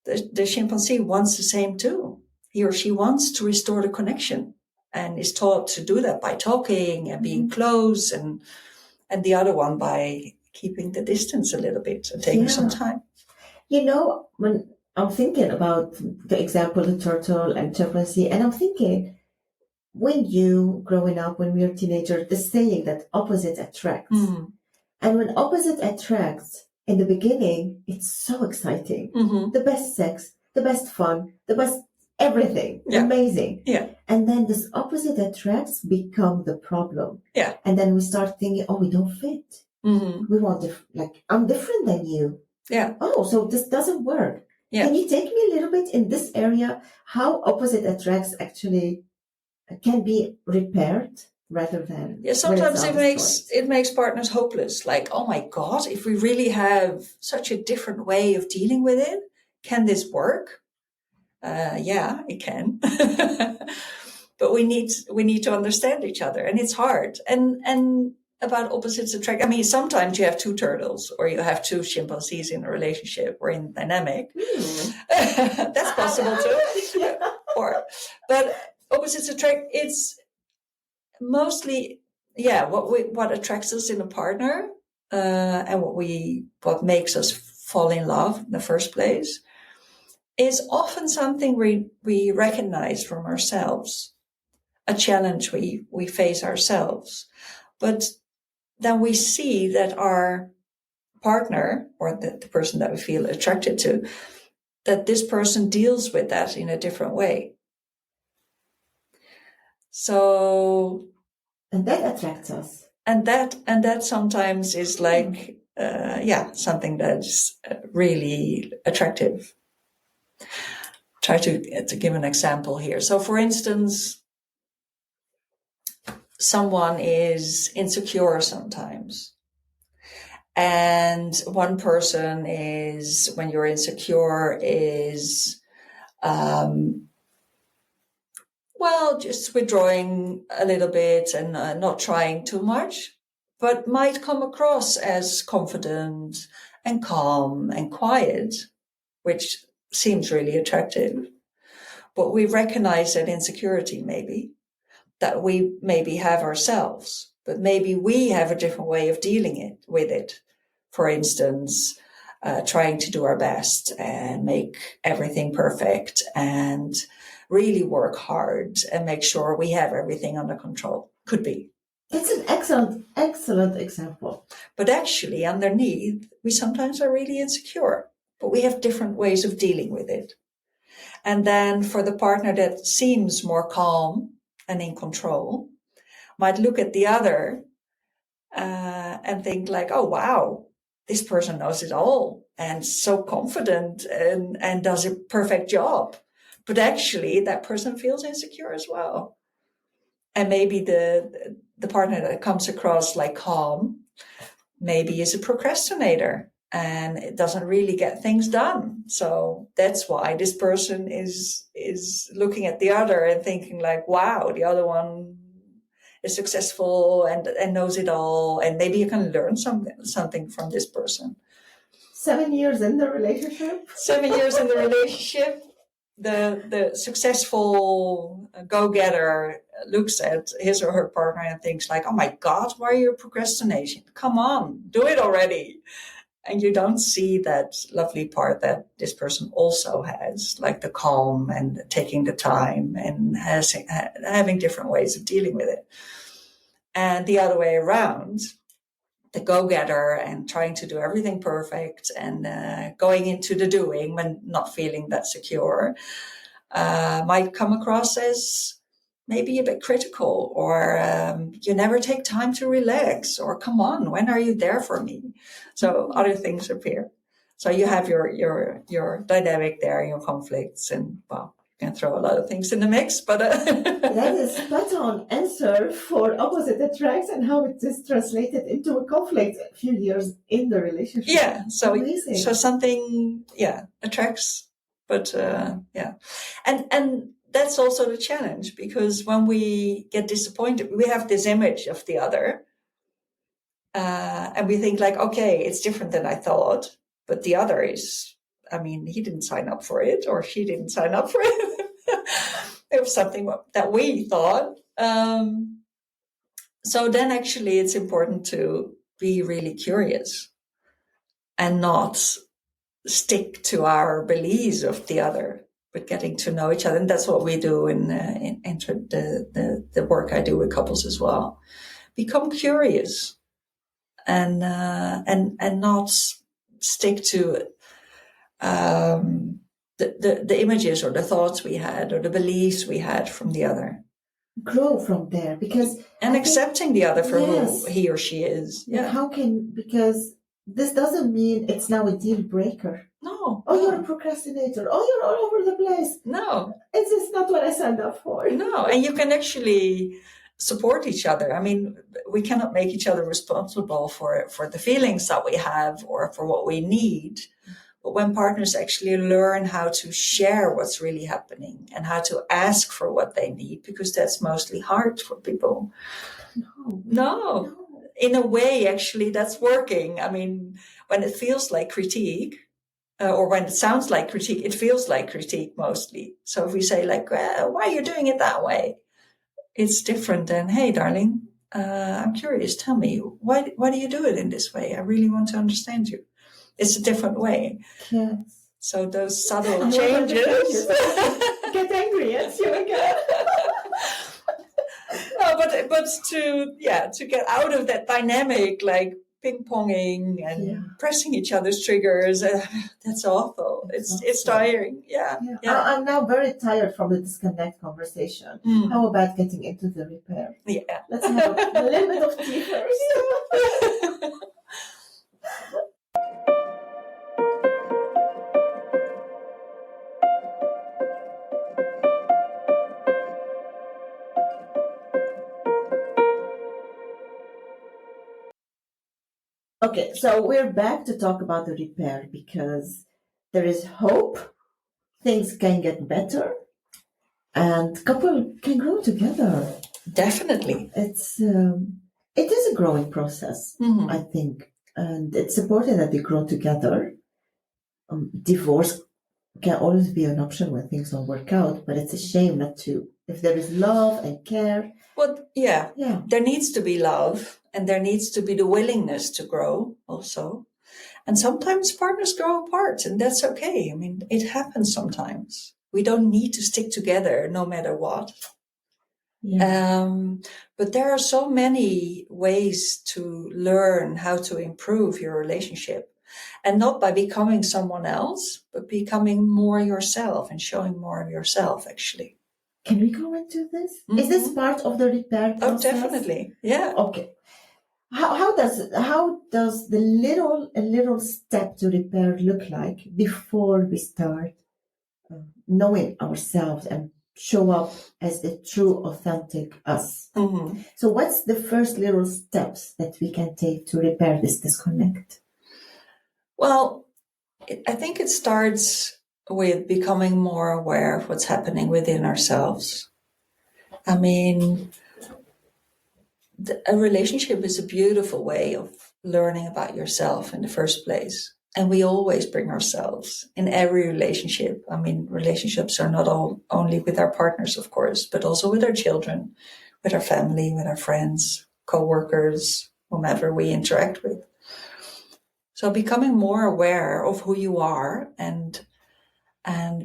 The chimpanzee wants the same too. He or she wants to restore the connection and is taught to do that by talking and being close, and the other one by keeping the distance a little bit and taking some time. When I'm thinking about the example, the turtle and chimpanzee, and I'm thinking, when you growing up, when we were teenagers, the saying that opposite attracts. And when opposite attracts, in the beginning, it's so exciting. The best sex, the best fun, the best everything. Yeah. Amazing. Yeah. And then this opposite attracts become the problem. Yeah. And then we start thinking, oh, we don't fit. We want I'm different than you. Yeah. Oh, so this doesn't work. Yeah. Can you take me a little bit in this area, how opposite attracts actually can be repaired rather than sometimes it makes partners hopeless, like, oh my God, if we really have such a different way of dealing with it, can this work? Yeah, it can. But we need to understand each other, and it's hard. And about opposites attract, I mean, sometimes you have two turtles or you have two chimpanzees in a relationship or in dynamic. That's possible too. But opposites attract, it's mostly, what attracts us in a partner, and what makes us fall in love in the first place is often something we recognize from ourselves, a challenge we face ourselves. But then we see that our partner, or the person that we feel attracted to, that this person deals with that in a different way. So, and that attracts us. And that sometimes is like, something that's really attractive. Try to give an example here. So, for instance, someone is insecure sometimes. And one person is, when you're insecure, is just withdrawing a little bit and not trying too much, but might come across as confident and calm and quiet, which seems really attractive. But we recognize that insecurity maybe, that we maybe have ourselves, but maybe we have a different way of dealing with it. For instance, trying to do our best and make everything perfect and really work hard and make sure we have everything under control. Could be. It's an excellent example. But actually, underneath, we sometimes are really insecure, but we have different ways of dealing with it. And then for the partner that seems more calm and in control, might look at the other and think like, oh, wow, this person knows it all and so confident and does a perfect job. But actually, that person feels insecure as well. And maybe the partner that comes across like calm, maybe is a procrastinator and it doesn't really get things done. So that's why this person is looking at the other and thinking like, wow, the other one is successful and knows it all. And maybe you can learn something from this person. 7 years in the relationship? 7 years in the relationship. The successful go-getter looks at his or her partner and thinks like, oh my God, why are you procrastinating? Come on, do it already. And you don't see that lovely part that this person also has, like the calm and taking the time and having different ways of dealing with it. And the other way around, the go-getter and trying to do everything perfect and going into the doing when not feeling that secure might come across as maybe a bit critical, or you never take time to relax, or come on, when are you there for me? So other things appear. So you have your dynamic there, your conflicts, and can throw a lot of things in the mix, but that is spot on answer for opposite attracts and how it is translated into a conflict a few years in the relationship. Yeah, so amazing. So something attracts, but and that's also the challenge, because when we get disappointed, we have this image of the other, and we think like, okay, it's different than I thought, but the other is, I mean, he didn't sign up for it, or she didn't sign up for it. It was something that we thought. So then actually it's important to be really curious and not stick to our beliefs of the other, but getting to know each other. And that's what we do in the work I do with couples as well. Become curious and not stick to the images or the thoughts we had or the beliefs we had from the other. Grow from there, because accepting the other for yes, who he or she is. Yeah. Because this doesn't mean it's now a deal breaker. No. Oh, you're a procrastinator. Oh, you're all over the place. No. It's just not what I signed up for. No. And you can actually support each other. I mean, we cannot make each other responsible for the feelings that we have or for what we need. But when partners actually learn how to share what's really happening and how to ask for what they need, because that's mostly hard for people. No. In a way, actually, that's working. I mean, when it feels like critique, or when it sounds like critique, it feels like critique mostly. So if we say like, why are you doing it that way? It's different than, hey, darling, I'm curious. Tell me, why do you do it in this way? I really want to understand you. It's a different way. Yes. So those subtle changes. Get angry at you again. No, but to get out of that dynamic, like ping-ponging and pressing each other's triggers, that's awful. It's tiring. Yeah. I'm now very tired from the disconnect conversation. How about getting into the repair? Yeah. Let's have a little bit of tea first. Okay, so we're back to talk about the repair, because there is hope, things can get better, and couple can grow together. Definitely. It is a growing process, I think, and it's important that they grow together. Divorce can always be an option when things don't work out, but it's a shame not to. If there is love and care. Well, there needs to be love, and there needs to be the willingness to grow also. And sometimes partners grow apart, and that's okay. I mean, it happens sometimes. We don't need to stick together no matter what. Yeah. But there are so many ways to learn how to improve your relationship. And not by becoming someone else, but becoming more yourself and showing more of yourself, actually. Can we go into this? Is this part of the repair process? Oh, definitely. Yeah. Okay. How does the little step to repair look like before we start knowing ourselves and show up as the true, authentic us? So what's the first little steps that we can take to repair this disconnect? Well, I think it starts with becoming more aware of what's happening within ourselves. I mean, a relationship is a beautiful way of learning about yourself in the first place. And we always bring ourselves in every relationship. I mean, relationships are not only with our partners, of course, but also with our children, with our family, with our friends, co-workers, whomever we interact with. So becoming more aware of who you are and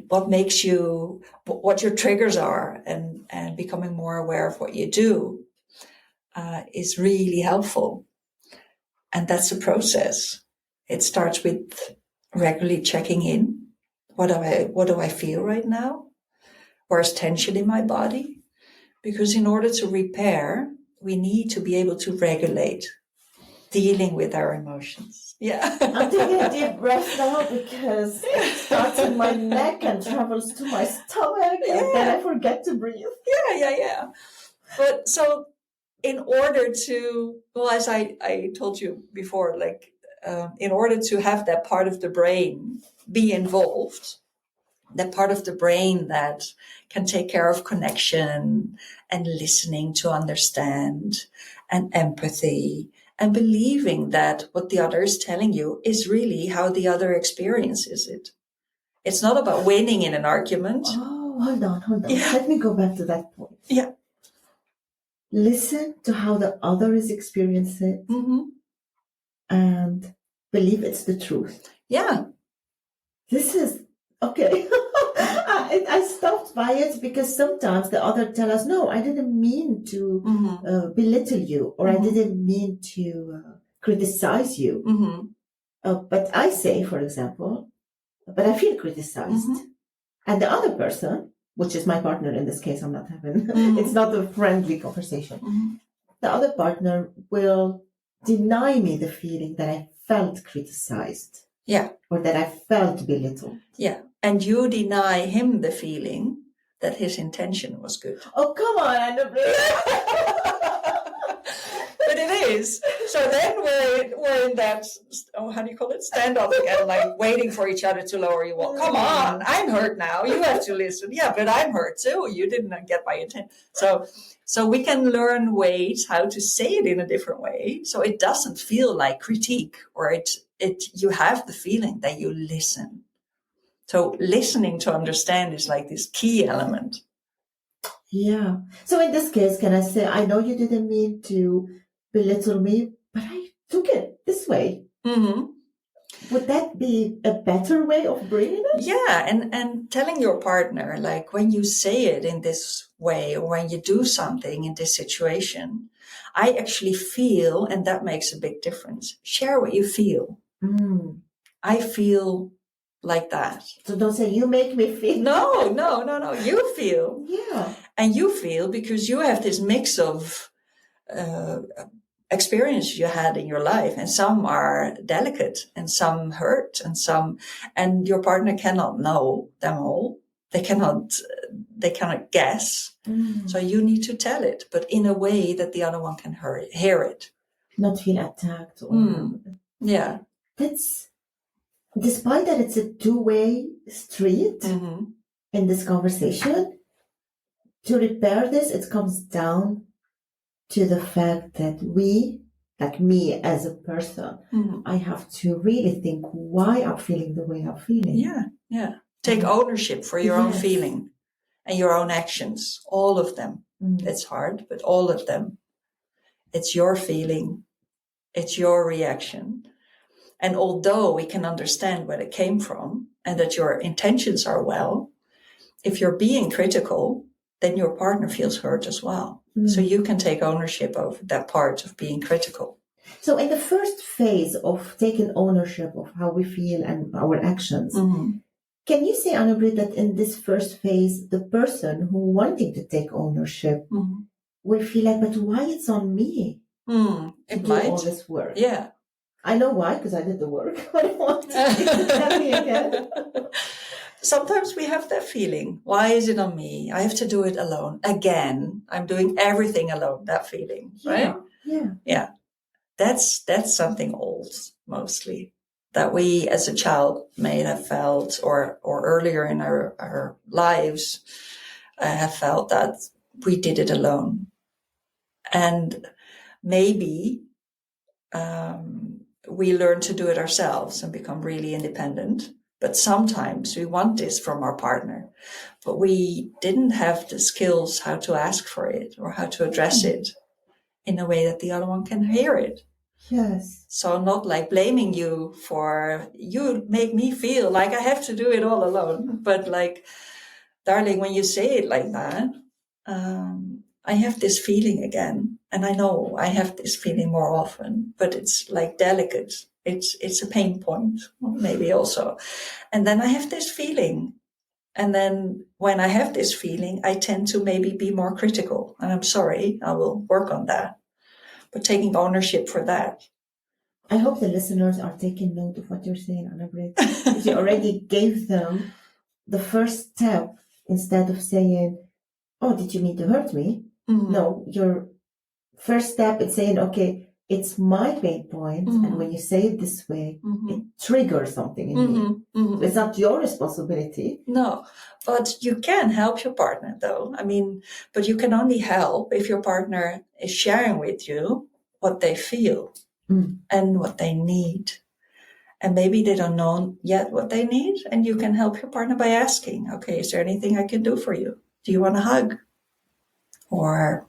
what makes you, what your triggers are, and becoming more aware of what you do is really helpful. And that's a process. It starts with regularly checking in. What do I feel right now? Where's tension in my body? Because in order to repair, we need to be able to regulate. dealing with our emotions. Yeah. I'm taking a deep breath now because it starts in my neck and travels to my stomach, and then I forget to breathe. Yeah. But so in order to, well, as I told you before, like in order to have that part of the brain be involved, that part of the brain that can take care of connection and listening to understand and empathy and believing that what the other is telling you is really how the other experiences it. It's not about winning in an argument. Oh, hold on. Yeah. Let me go back to that point. Yeah. Listen to how the other is experiencing it Mm-hmm. and believe it's the truth. Yeah. This is okay. I stopped by it because sometimes the other tell us, no, I didn't mean to belittle you, or I didn't mean to criticize you. But I say, for example, but I feel criticized. And the other person, which is my partner in this case, I'm not having, it's not a friendly conversation. The other partner will deny me the feeling that I felt criticized. Yeah. Or that I felt belittled. Yeah. And you deny him the feeling that his intention was good. Oh, come on, Anna Brit. But it is. So then we're in that, how do you call it? Standoff again, like waiting for each other to lower you. Well, come on, I'm hurt now. You have to listen. Yeah, but I'm hurt too. You didn't get my intent. So we can learn ways how to say it in a different way, so it doesn't feel like critique, or you have the feeling that you listen. So listening to understand is like this key element. Yeah. So in this case, can I say, I know you didn't mean to belittle me, but I took it this way. Would that be a better way of bringing it? Yeah, and telling your partner, like, when you say it in this way, or when you do something in this situation, I actually feel, and that makes a big difference. Share what you feel. I feel like that. So don't say, you make me feel. No. You feel. Yeah. And you feel because you have this mix of experience you had in your life, and some are delicate and some hurt and your partner cannot know them all. They cannot guess. So you need to tell it, but in a way that the other one can hear it. Not feel attacked. Yeah. That's, despite that it's a two-way street in this conversation, to repair this, it comes down to the fact that we, like me as a person, I have to really think why I'm feeling the way I'm feeling. Yeah. Take ownership for your own feeling and your own actions, all of them. It's hard, but all of them. It's your feeling. It's your reaction. And although we can understand where it came from and that your intentions are well, if you're being critical, then your partner feels hurt as well. So you can take ownership of that part of being critical. So in the first phase of taking ownership of how we feel and our actions, can you say, Anna Brit, that in this first phase, the person who wanting to take ownership will feel like, but why it's on me to do all this work? Yeah. I know why, because I did the work. I don't want to tell me again. Sometimes we have that feeling. Why is it on me? I have to do it alone. Again, I'm doing everything alone, that feeling, right? Yeah. That's something old, mostly, that we as a child may have felt, or earlier in our lives have felt that we did it alone. And maybe we learn to do it ourselves and become really independent. But sometimes we want this from our partner, but we didn't have the skills how to ask for it or how to address it in a way that the other one can hear it. Yes. So not like blaming you for, you make me feel like I have to do it all alone, but like, darling, when you say it like that, I have this feeling again, and I know I have this feeling more often, but it's like delicate. It's a pain point, maybe also. And then I have this feeling. And then when I have this feeling, I tend to maybe be more critical. And I'm sorry, I will work on that. But taking ownership for that. I hope the listeners are taking note of what you're saying, Anna Brit. Because you already gave them the first step instead of saying, oh, did you mean to hurt me? Mm-hmm. No, your first step is saying, okay, it's my pain point, Mm-hmm. and when you say it this way, Mm-hmm. it triggers something in Mm-hmm. me. Mm-hmm. So it's not your responsibility. No, but you can help your partner though. I mean, but you can only help if your partner is sharing with you what they feel and what they need. And maybe they don't know yet what they need, and you can help your partner by asking, okay, is there anything I can do for you? Do you want a hug? Or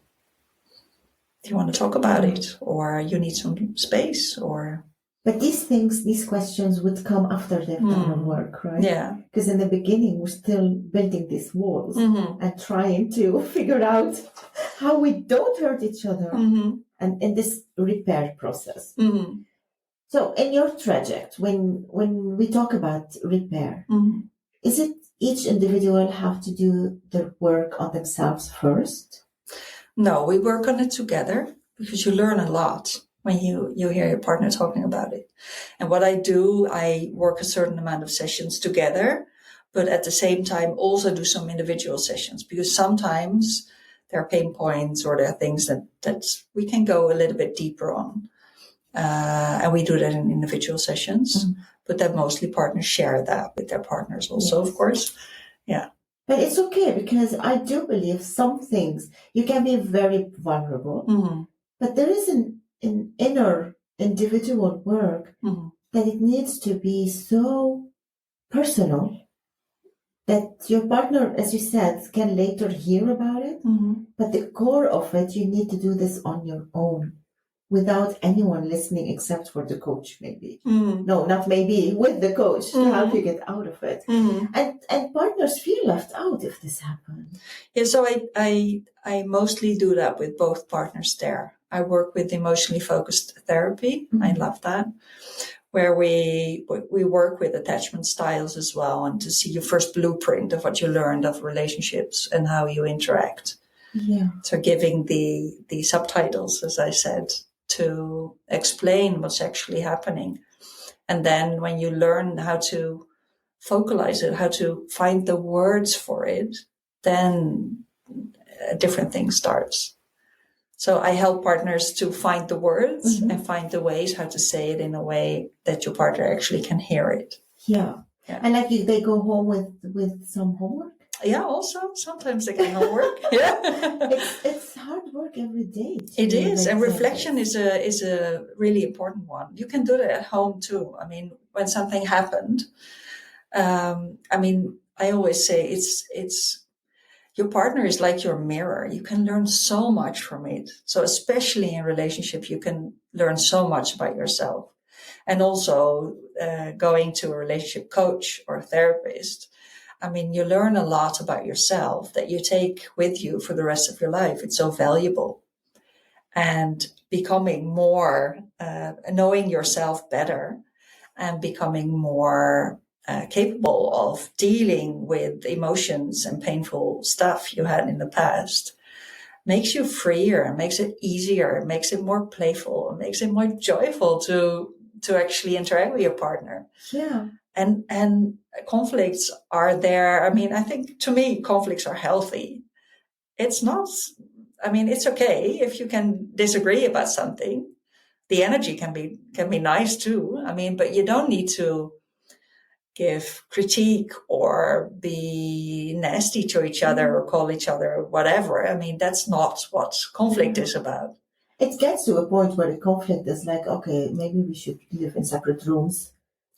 do you want to talk about it? Or you need some space? Or But these things, these questions would come after they've done the work, right? Yeah. Because in the beginning, we're still building these walls and trying to figure out how we don't hurt each other and in this repair process. So in your trajectory, when we talk about repair, is it each individual have to do their work on themselves first? No, we work on it together because you learn a lot when you hear your partner talking about it. And what I do, I work a certain amount of sessions together, but at the same time also do some individual sessions, because sometimes there are pain points or there are things that we can go a little bit deeper on. And we do that in individual sessions, but then mostly partners share that with their partners also, of course. Yeah. But it's okay, because I do believe some things you can be very vulnerable, but there is an inner individual work that it needs to be so personal that your partner, as you said, can later hear about it. But the core of it, you need to do this on your own without anyone listening except for the coach, maybe. No, not maybe, with the coach to help you get out of it. And partners feel left out if this happens. Yeah, so I mostly do that with both partners there. I work with emotionally focused therapy. I love that. Where we work with attachment styles as well, and to see your first blueprint of what you learned of relationships and how you interact. Yeah. So giving the subtitles, as I said, to explain what's actually happening. And then when you learn how to focalize it, how to find the words for it, then a different thing starts. So I help partners to find the words and find the ways how to say it in a way that your partner actually can hear it. Yeah. And like they go home with some homework? Yeah, also sometimes they get homework. Yeah. It's hard work every day. It is. And reflection is a really important one. You can do that at home too. I mean, when something happened, I always say it's your partner is like your mirror. You can learn so much from it. So especially in relationship, you can learn so much about yourself. And also going to a relationship coach or therapist, I mean, you learn a lot about yourself that you take with you for the rest of your life. It's so valuable. And becoming more, knowing yourself better and becoming more capable of dealing with emotions and painful stuff you had in the past makes you freer, makes it easier, makes it more playful, makes it more joyful to actually interact with your partner. Yeah. And conflicts are there. I mean, I think to me, conflicts are healthy. It's not, I mean, it's okay if you can disagree about something. The energy can be nice too. I mean, but you don't need to give critique or be nasty to each other or call each other whatever. I mean, that's not what conflict is about. It gets to a point where the conflict is like, okay, maybe we should live in separate rooms.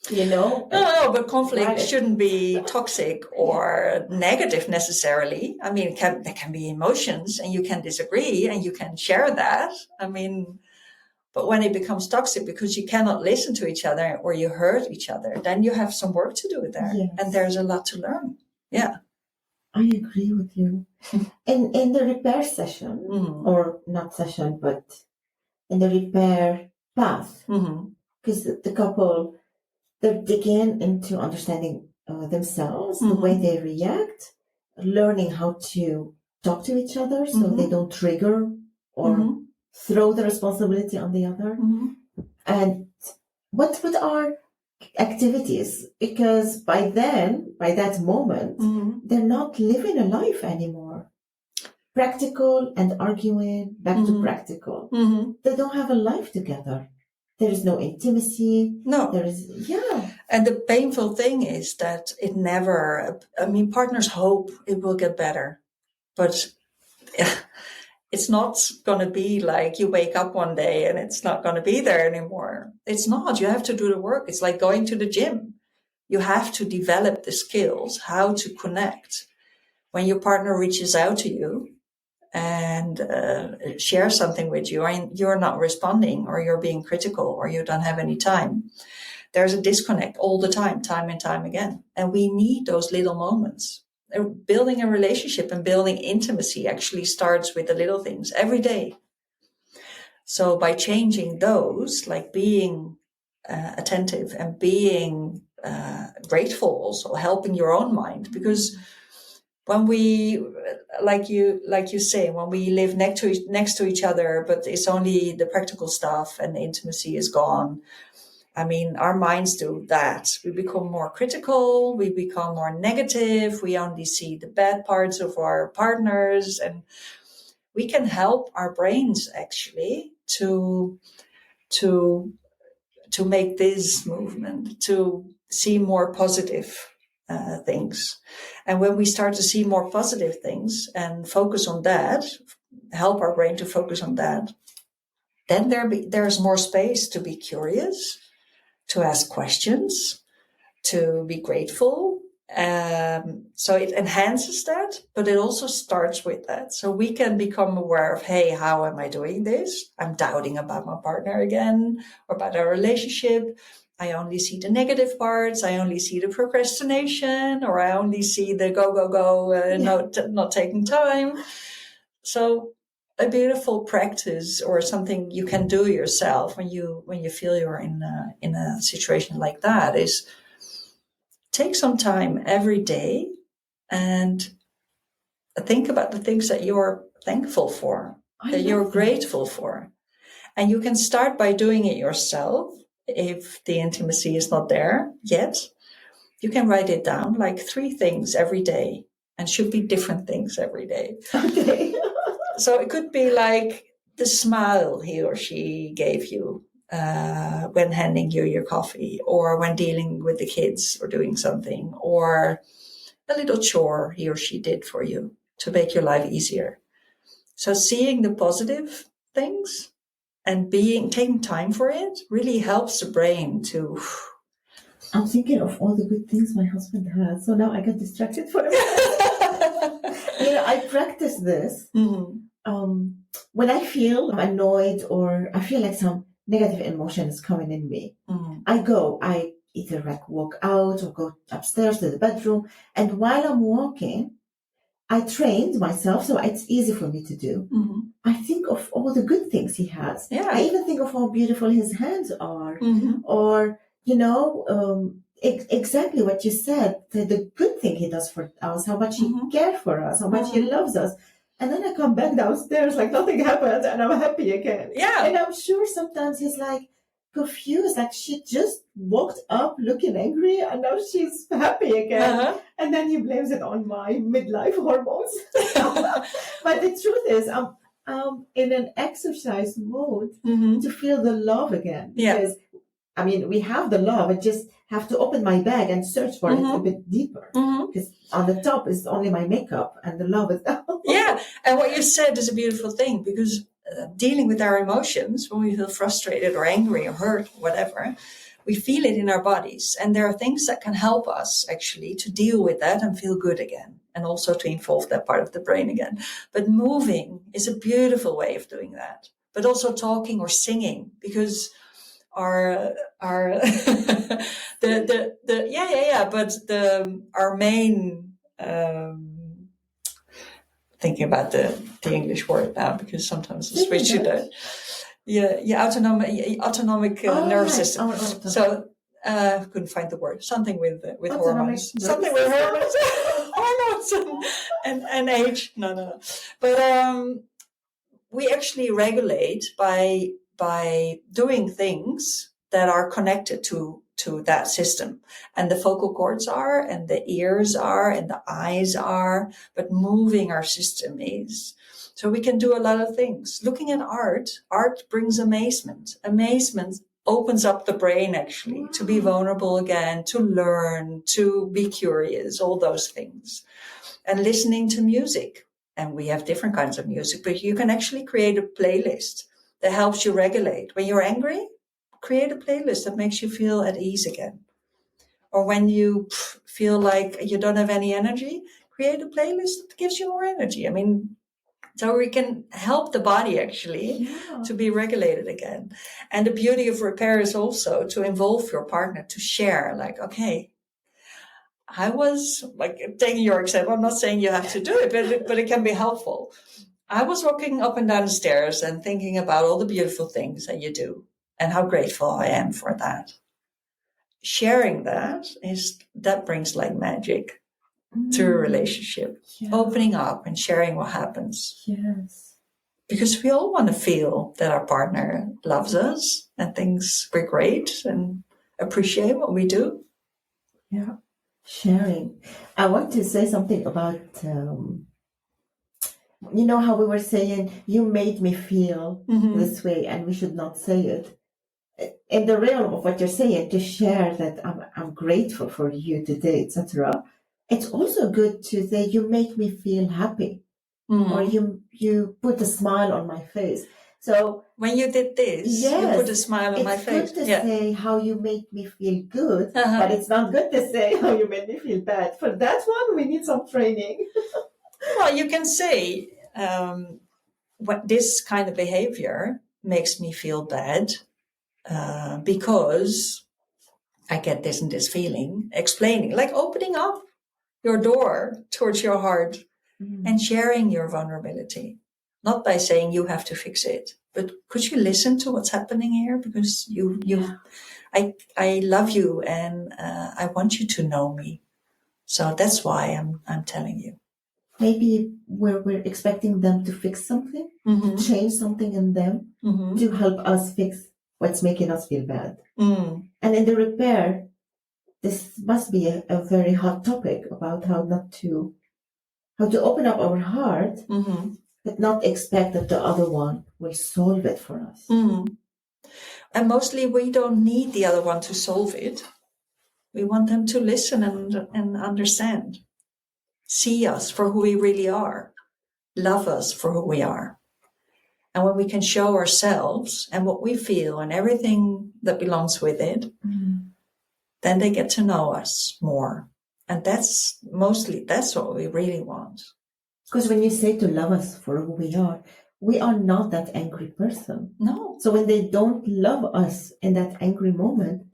You know? No, but conflict shouldn't be toxic or negative necessarily. I mean, there can be emotions and you can disagree and you can share that. I mean, but when it becomes toxic because you cannot listen to each other or you hurt each other, then you have some work to do there. Yes. And there's a lot to learn. Yeah. I agree with you. In the repair session, or not session, but in the repair path, because the couple, they're digging into understanding themselves, the way they react, learning how to talk to each other so they don't trigger or throw the responsibility on the other. And what are activities? Because by that moment, they're not living a life anymore. Practical and arguing, back to practical. They don't have a life together. There is no intimacy. No. There is, And the painful thing is that it never, partners hope it will get better, but it's not going to be like you wake up one day and it's not going to be there anymore. It's not. You have to do the work. It's like going to the gym. You have to develop the skills, how to connect. When your partner reaches out to you and shares something with you and you're not responding, or you're being critical, or you don't have any time, there's a disconnect all the time and time again. And we need those little moments. Building a relationship and building intimacy actually starts with the little things every day. So by changing those, like being attentive and being grateful, also helping your own mind, because when we, like you say, when we live next to each other, but it's only the practical stuff and the intimacy is gone. Our minds do that. We become more critical. We become more negative. We only see the bad parts of our partners, and we can help our brains actually to make this movement, to see more positive things. And when we start to see more positive things and focus on that, help our brain to focus on that, then there's more space to be curious, to ask questions, to be grateful. So it enhances that, but it also starts with that. So we can become aware of, hey, how am I doing this? I'm doubting about my partner again, or about our relationship. I only see the negative parts. I only see the procrastination, or I only see the go, not taking time. So a beautiful practice, or something you can do yourself when you feel you're in a situation like that, is take some time every day and think about the things that you're thankful for, that you're grateful for. And you can start by doing it yourself. If the intimacy is not there yet, you can write it down, like 3 things every day, and should be different things every day. Okay. So it could be like the smile he or she gave you when handing you your coffee, or when dealing with the kids or doing something, or a little chore he or she did for you to make your life easier. So seeing the positive things and taking time for it really helps the brain to... I'm thinking of all the good things my husband has, so now I get distracted for a minute. I practice this. When I feel annoyed, or I feel like some negative emotion is coming in me, I either walk out or go upstairs to the bedroom, and while I'm walking, I trained myself, so it's easy for me to do. I think of all the good things he has. Yeah. I even think of how beautiful his hands are, or exactly what you said, the good thing he does for us, how much he cares for us, how much he loves us. And then I come back downstairs like nothing happened, and I'm happy again. Yeah. And I'm sure sometimes he's like confused, like she just walked up looking angry, and now she's happy again. And then he blames it on my midlife hormones. But the truth is, I'm in an exercise mode to feel the love again. Because we have the love. I just have to open my bag and search for it a bit deeper. Because on the top is only my makeup, and the love is down. Yeah, and what you said is a beautiful thing, because dealing with our emotions, when we feel frustrated or angry or hurt, whatever, we feel it in our bodies. And there are things that can help us actually to deal with that and feel good again, and also to involve that part of the brain again. But moving is a beautiful way of doing that. But also talking or singing, because our our main thinking about the English word now, because sometimes I switch to that. Autonomic nerve system. So I couldn't find the word. Something with hormones. Something with hormones. Hormones and age. No. But we actually regulate by by doing things that are connected to that system. And the vocal cords are, and the ears are, and the eyes are, but moving our system is. So we can do a lot of things. Looking at art brings amazement. Amazement opens up the brain, actually, to be vulnerable again, to learn, to be curious, all those things. And listening to music. And we have different kinds of music, but you can actually create a playlist that helps you regulate. When you're angry, create a playlist that makes you feel at ease again. Or when you feel like you don't have any energy, create a playlist that gives you more energy. I mean, so we can help the body actually to be regulated again. And the beauty of repair is also to involve your partner, to share, like, okay, I was, like, taking your example, I'm not saying you have to do it, but it can be helpful. I was walking up and down the stairs and thinking about all the beautiful things that you do and how grateful I am for that. Sharing that brings like magic to a relationship. Yeah. Opening up and sharing what happens. Yes. Because we all want to feel that our partner loves us and thinks we're great and appreciate what we do. Yeah. Sharing. I want to say something about, you know how we were saying, you made me feel this way and we should not say it. In the realm of what you're saying, to share that I'm grateful for you today, etc. It's also good to say, you make me feel happy. Or you put a smile on my face. So when you did this, you put a smile on my face. It's good to say how you make me feel good, but it's not good to say how you made me feel bad. For that one, we need some training. Well, you can say, what this kind of behavior makes me feel bad because I get this and this feeling. Explaining, like opening up your door towards your heart and sharing your vulnerability. Not by saying you have to fix it, but could you listen to what's happening here? Because I love you and I want you to know me. So that's why I'm telling you. Maybe we're expecting them to fix something, to change something in them, to help us fix what's making us feel bad. And in the repair, this must be a very hot topic about how to open up our heart, but not expect that the other one will solve it for us. And mostly we don't need the other one to solve it. We want them to listen and understand. See us for who we really are. Love us for who we are. And when we can show ourselves and what we feel and everything that belongs with it, then they get to know us more. And that's what we really want. Because when you say to love us for who we are not that angry person. No. So when they don't love us in that angry moment,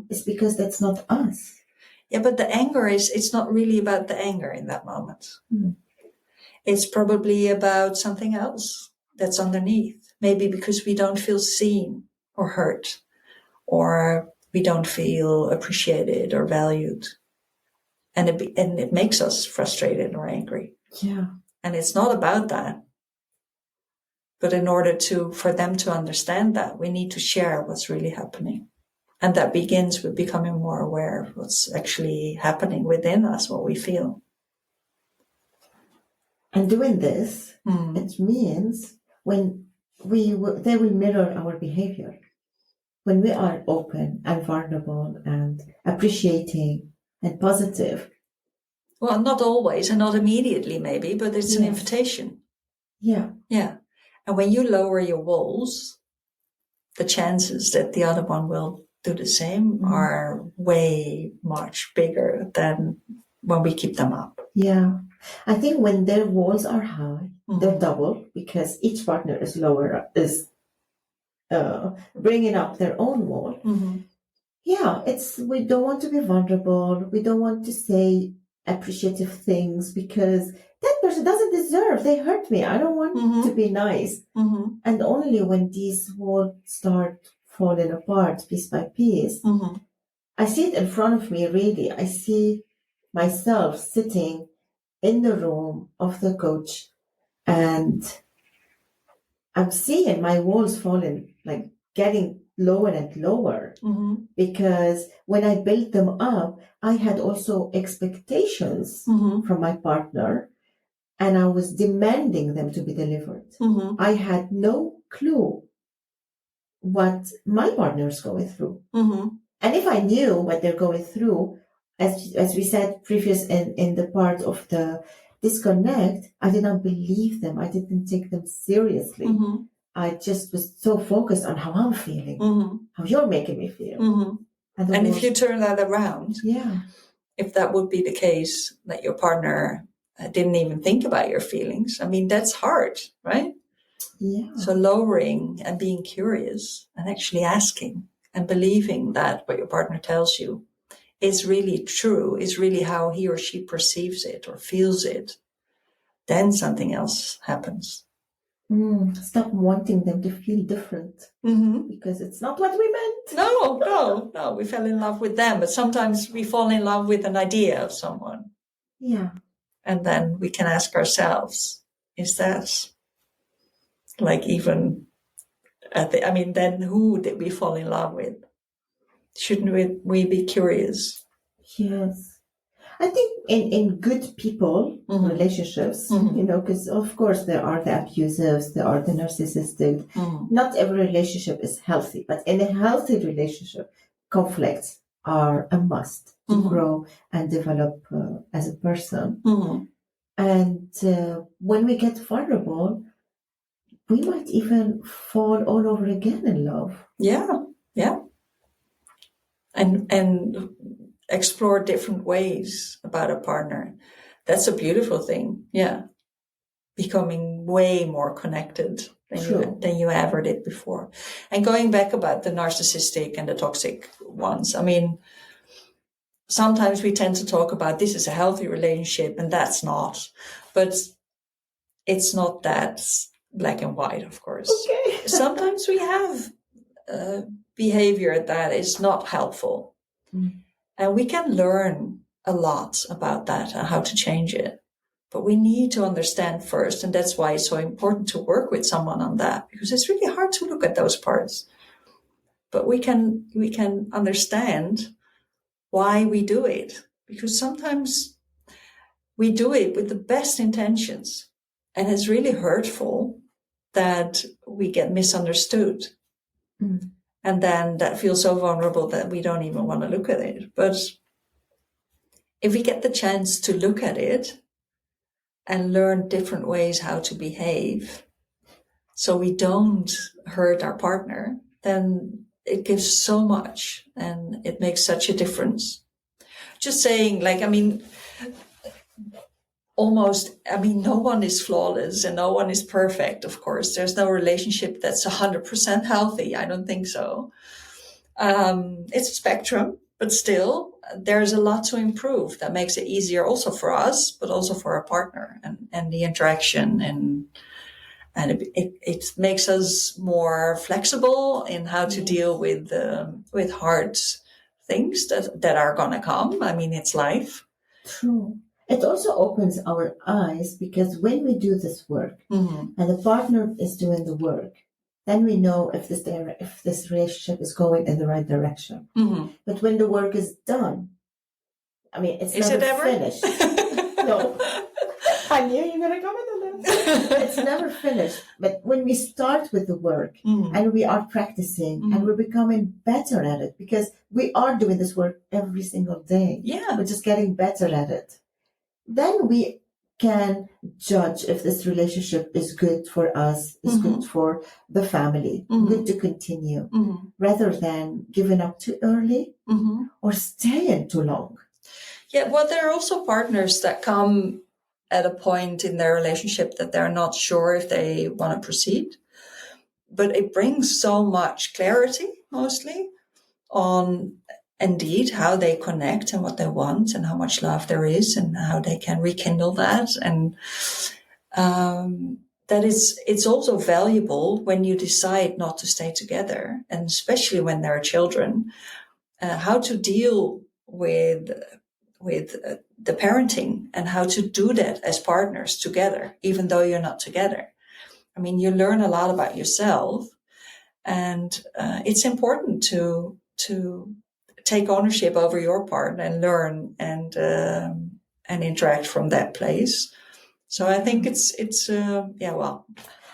it's because that's not us. Yeah, but the anger it's not really about the anger in that moment. It's probably about something else that's underneath. Maybe because we don't feel seen or heard, or we don't feel appreciated or valued. And it makes us frustrated or angry. Yeah. And it's not about that. But in order for them to understand that, we need to share what's really happening. And that begins with becoming more aware of what's actually happening within us, what we feel. And doing this, it means when they will mirror our behavior. When we are open and vulnerable and appreciating and positive. Well, not always and not immediately maybe, but it's an invitation. Yeah. Yeah. And when you lower your walls, the chances that the other one will do the same are way much bigger than when we keep them up. Yeah. I think when their walls are high, they're double because each partner is bringing up their own wall. Yeah, we don't want to be vulnerable. We don't want to say appreciative things because that person doesn't deserve. They hurt me. I don't want to be nice. And only when these walls start falling apart piece by piece, I see it in front of me, really. I see myself sitting in the room of the coach and I'm seeing my walls falling like getting lower and lower. Mm-hmm. Because when I built them up, I had also expectations from my partner, and I was demanding them to be delivered. I had no clue what my partner is going through. And if I knew what they're going through, as we said previous in the part of the disconnect, I did not believe them. I didn't take them seriously. I just was so focused on how I'm feeling, how you're making me feel. And if you turn that around, yeah, if that would be the case, that your partner didn't even think about your feelings, I mean, that's hard, right? yeah. So lowering and being curious and actually asking and believing that what your partner tells you is really true, is really how he or she perceives it or feels it, then something else happens. Stop wanting them to feel different, because it's not what we meant. No. We fell in love with them, but sometimes we fall in love with an idea of someone. Yeah. And then we can ask ourselves, is that like even then who did we fall in love with? Shouldn't we be curious? Yes. I think in good people, relationships, because of course there are the abusives, there are the narcissistic. Not every relationship is healthy, but in a healthy relationship, conflicts are a must to grow and develop as a person. And when we get vulnerable, we might even fall all over again in love. Yeah. And explore different ways about a partner. That's a beautiful thing. Yeah. Becoming way more connected than you ever did before. And going back about the narcissistic and the toxic ones, I mean, sometimes we tend to talk about this is a healthy relationship and that's not. But it's not that black and white, of course. Okay. Sometimes we have behavior that is not helpful. And we can learn a lot about that and how to change it. But we need to understand first. And that's why it's so important to work with someone on that, because it's really hard to look at those parts. But we can understand why we do it, because sometimes we do it with the best intentions. And it's really hurtful that we get misunderstood. And then that feels so vulnerable that we don't even want to look at it. But if we get the chance to look at it and learn different ways how to behave so we don't hurt our partner, then it gives so much and it makes such a difference. Just saying, no one is flawless and no one is perfect, of course. There's no relationship that's 100% healthy. I don't think so. It's a spectrum, but still, there's a lot to improve that makes it easier also for us, but also for our partner and the interaction. And it makes us more flexible in how to deal with hard things that are going to come. I mean, it's life. True. It also opens our eyes, because when we do this work and the partner is doing the work, then we know if this relationship is going in the right direction. But when the work is done, I mean, it's never finished. No. I knew you were going to come with this. It's never finished. But when we start with the work and we are practicing and we're becoming better at it, because we are doing this work every single day. Yeah. We're just getting better at it. Then we can judge if this relationship is good for us, is good for the family, good to continue, rather than giving up too early or staying too long. Yeah, well, there are also partners that come at a point in their relationship that they're not sure if they want to proceed. But it brings so much clarity, mostly, on indeed how they connect and what they want and how much love there is and how they can rekindle that. And it's also valuable when you decide not to stay together, and especially when there are children, how to deal with the parenting and how to do that as partners together, even though you're not together. I mean, you learn a lot about yourself, And it's important to take ownership over your part and learn and interact from that place. So I think it's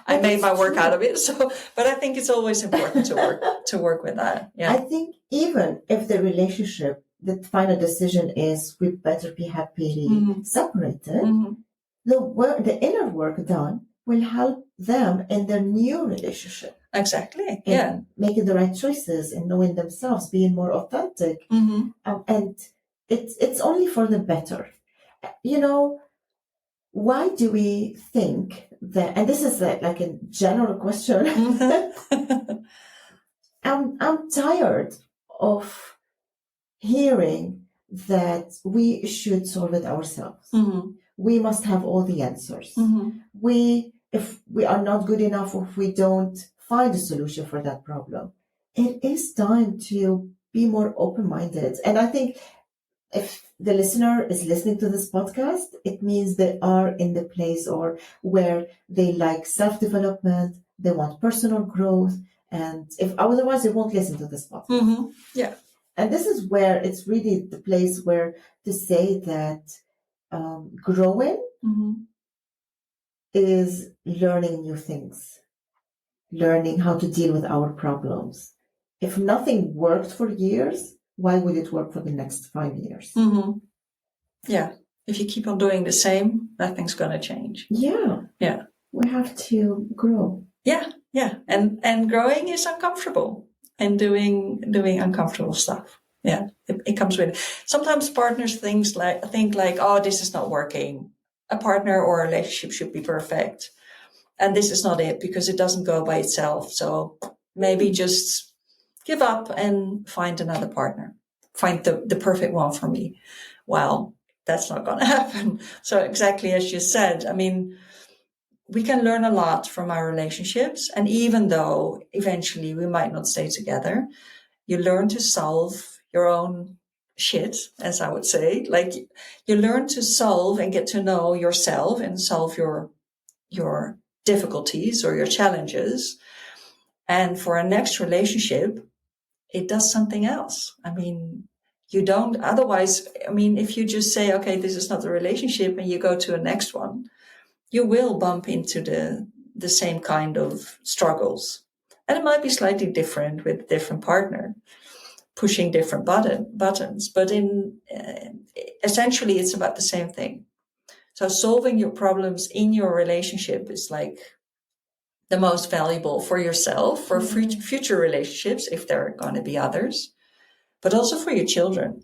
I made my work out of it. So, but I think it's always important to work with that. Yeah. I think even if the relationship, the final decision is we better be happily separated, the inner work done will help them in their new relationship. Exactly. In making the right choices and knowing themselves, being more authentic, and it's only for the better. Why do we think that? And this is like a general question. I'm tired of hearing that we should solve it ourselves. We must have all the answers. If we are not good enough, if we don't find a solution for that problem, it is time to be more open-minded. And I think if the listener is listening to this podcast, it means they are in the place or where they like self-development, they want personal growth, and if otherwise they won't listen to this podcast. Yeah. And this is where it's really the place where to say that growing is learning new things, learning how to deal with our problems. If nothing worked for years, why would it work for the next 5 years? Yeah. If you keep on doing the same, nothing's going to change. Yeah. Yeah. We have to grow. Yeah. Yeah. And growing is uncomfortable and doing uncomfortable stuff. Yeah. It comes with it. Sometimes partners think like, oh, this is not working. A partner or a relationship should be perfect. And this is not it because it doesn't go by itself. So maybe just give up and find another partner. Find the perfect one for me. Well, that's not going to happen. So exactly as you said, I mean, we can learn a lot from our relationships. And even though eventually we might not stay together, you learn to solve your own shit, as I would say. Like you learn to solve and get to know yourself and solve your difficulties or your challenges. And for a next relationship, it does something else. I mean, you don't otherwise, I mean, if you just say, okay, this is not a relationship and you go to a next one, you will bump into the same kind of struggles. And it might be slightly different with a different partner, pushing different buttons, but essentially it's about the same thing. So solving your problems in your relationship is like the most valuable for yourself, for future relationships, if there are going to be others, but also for your children,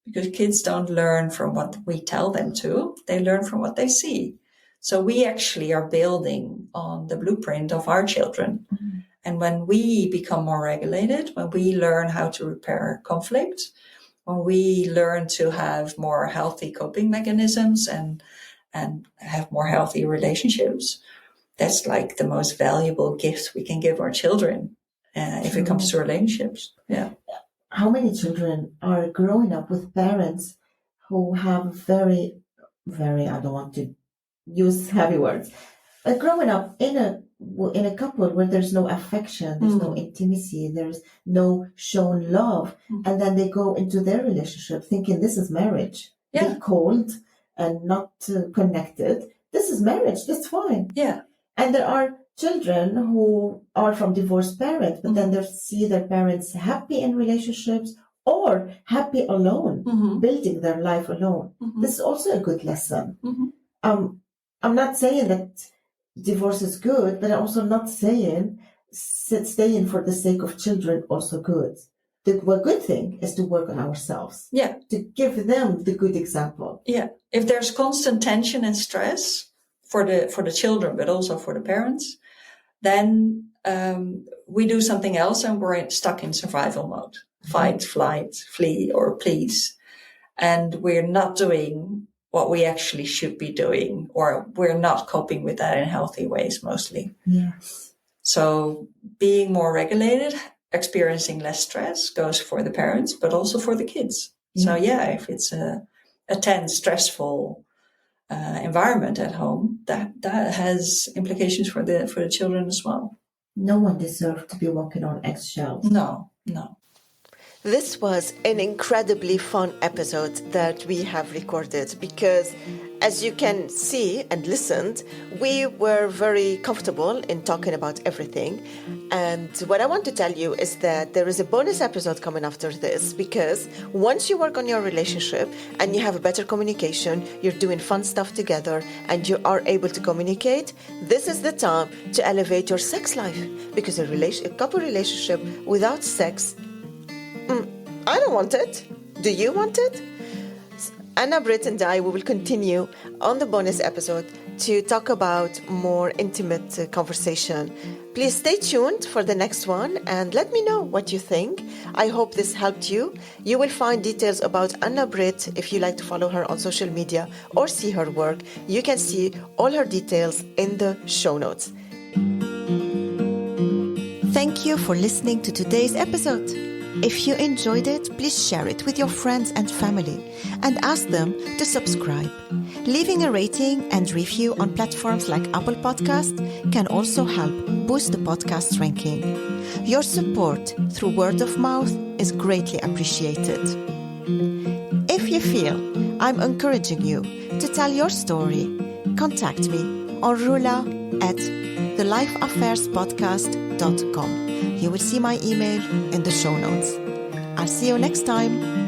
because kids don't learn from what we tell them to, they learn from what they see. So we actually are building on the blueprint of our children. And when we become more regulated, when we learn how to repair conflict, when we learn to have more healthy coping mechanisms and have more healthy relationships, that's like the most valuable gift we can give our children if it comes to relationships. Yeah. How many children are growing up with parents who have very, very, I don't want to use heavy words, but growing up in a couple where there's no affection, there's no intimacy, there's no shown love, and then they go into their relationship thinking this is marriage. Be cold and not connected. This is marriage. That's fine. Yeah. And there are children who are from divorced parents, but then they see their parents happy in relationships or happy alone, building their life alone. This is also a good lesson. I'm not saying that divorce is good, but I'm also not saying staying for the sake of children also good. The good thing is to work on ourselves. Yeah. To give them the good example. Yeah. If there's constant tension and stress for the children, but also for the parents, then we do something else and we're stuck in survival mode. Fight, flight, flee, or please. And we're not doing what we actually should be doing, or we're not coping with that in healthy ways mostly. Yes. So being more regulated, experiencing less stress goes for the parents, but also for the kids. Yeah. So if it's a tense, stressful environment at home, that has implications for the children as well. no one deserves to be walking on eggshells. No. This was an incredibly fun episode that we have recorded because, as you can see and listened, we were very comfortable in talking about everything. And what I want to tell you is that there is a bonus episode coming after this, because once you work on your relationship and you have a better communication, you're doing fun stuff together and you are able to communicate, this is the time to elevate your sex life. Because a couple relationship without sex, I don't want it. Do you want it? Anna Brit and I, we will continue on the bonus episode to talk about more intimate conversation. Please stay tuned for the next one and let me know what you think. I hope this helped you. You will find details about Anna Brit if you like to follow her on social media or see her work. You can see all her details in the show notes. Thank you for listening to today's episode. If you enjoyed it, please share it with your friends and family and ask them to subscribe. Leaving a rating and review on platforms like Apple Podcast can also help boost the podcast's ranking. Your support through word of mouth is greatly appreciated. If you feel I'm encouraging you to tell your story, contact me on rula@thelifeaffairspodcast.com. You will see my email in the show notes. I'll see you next time.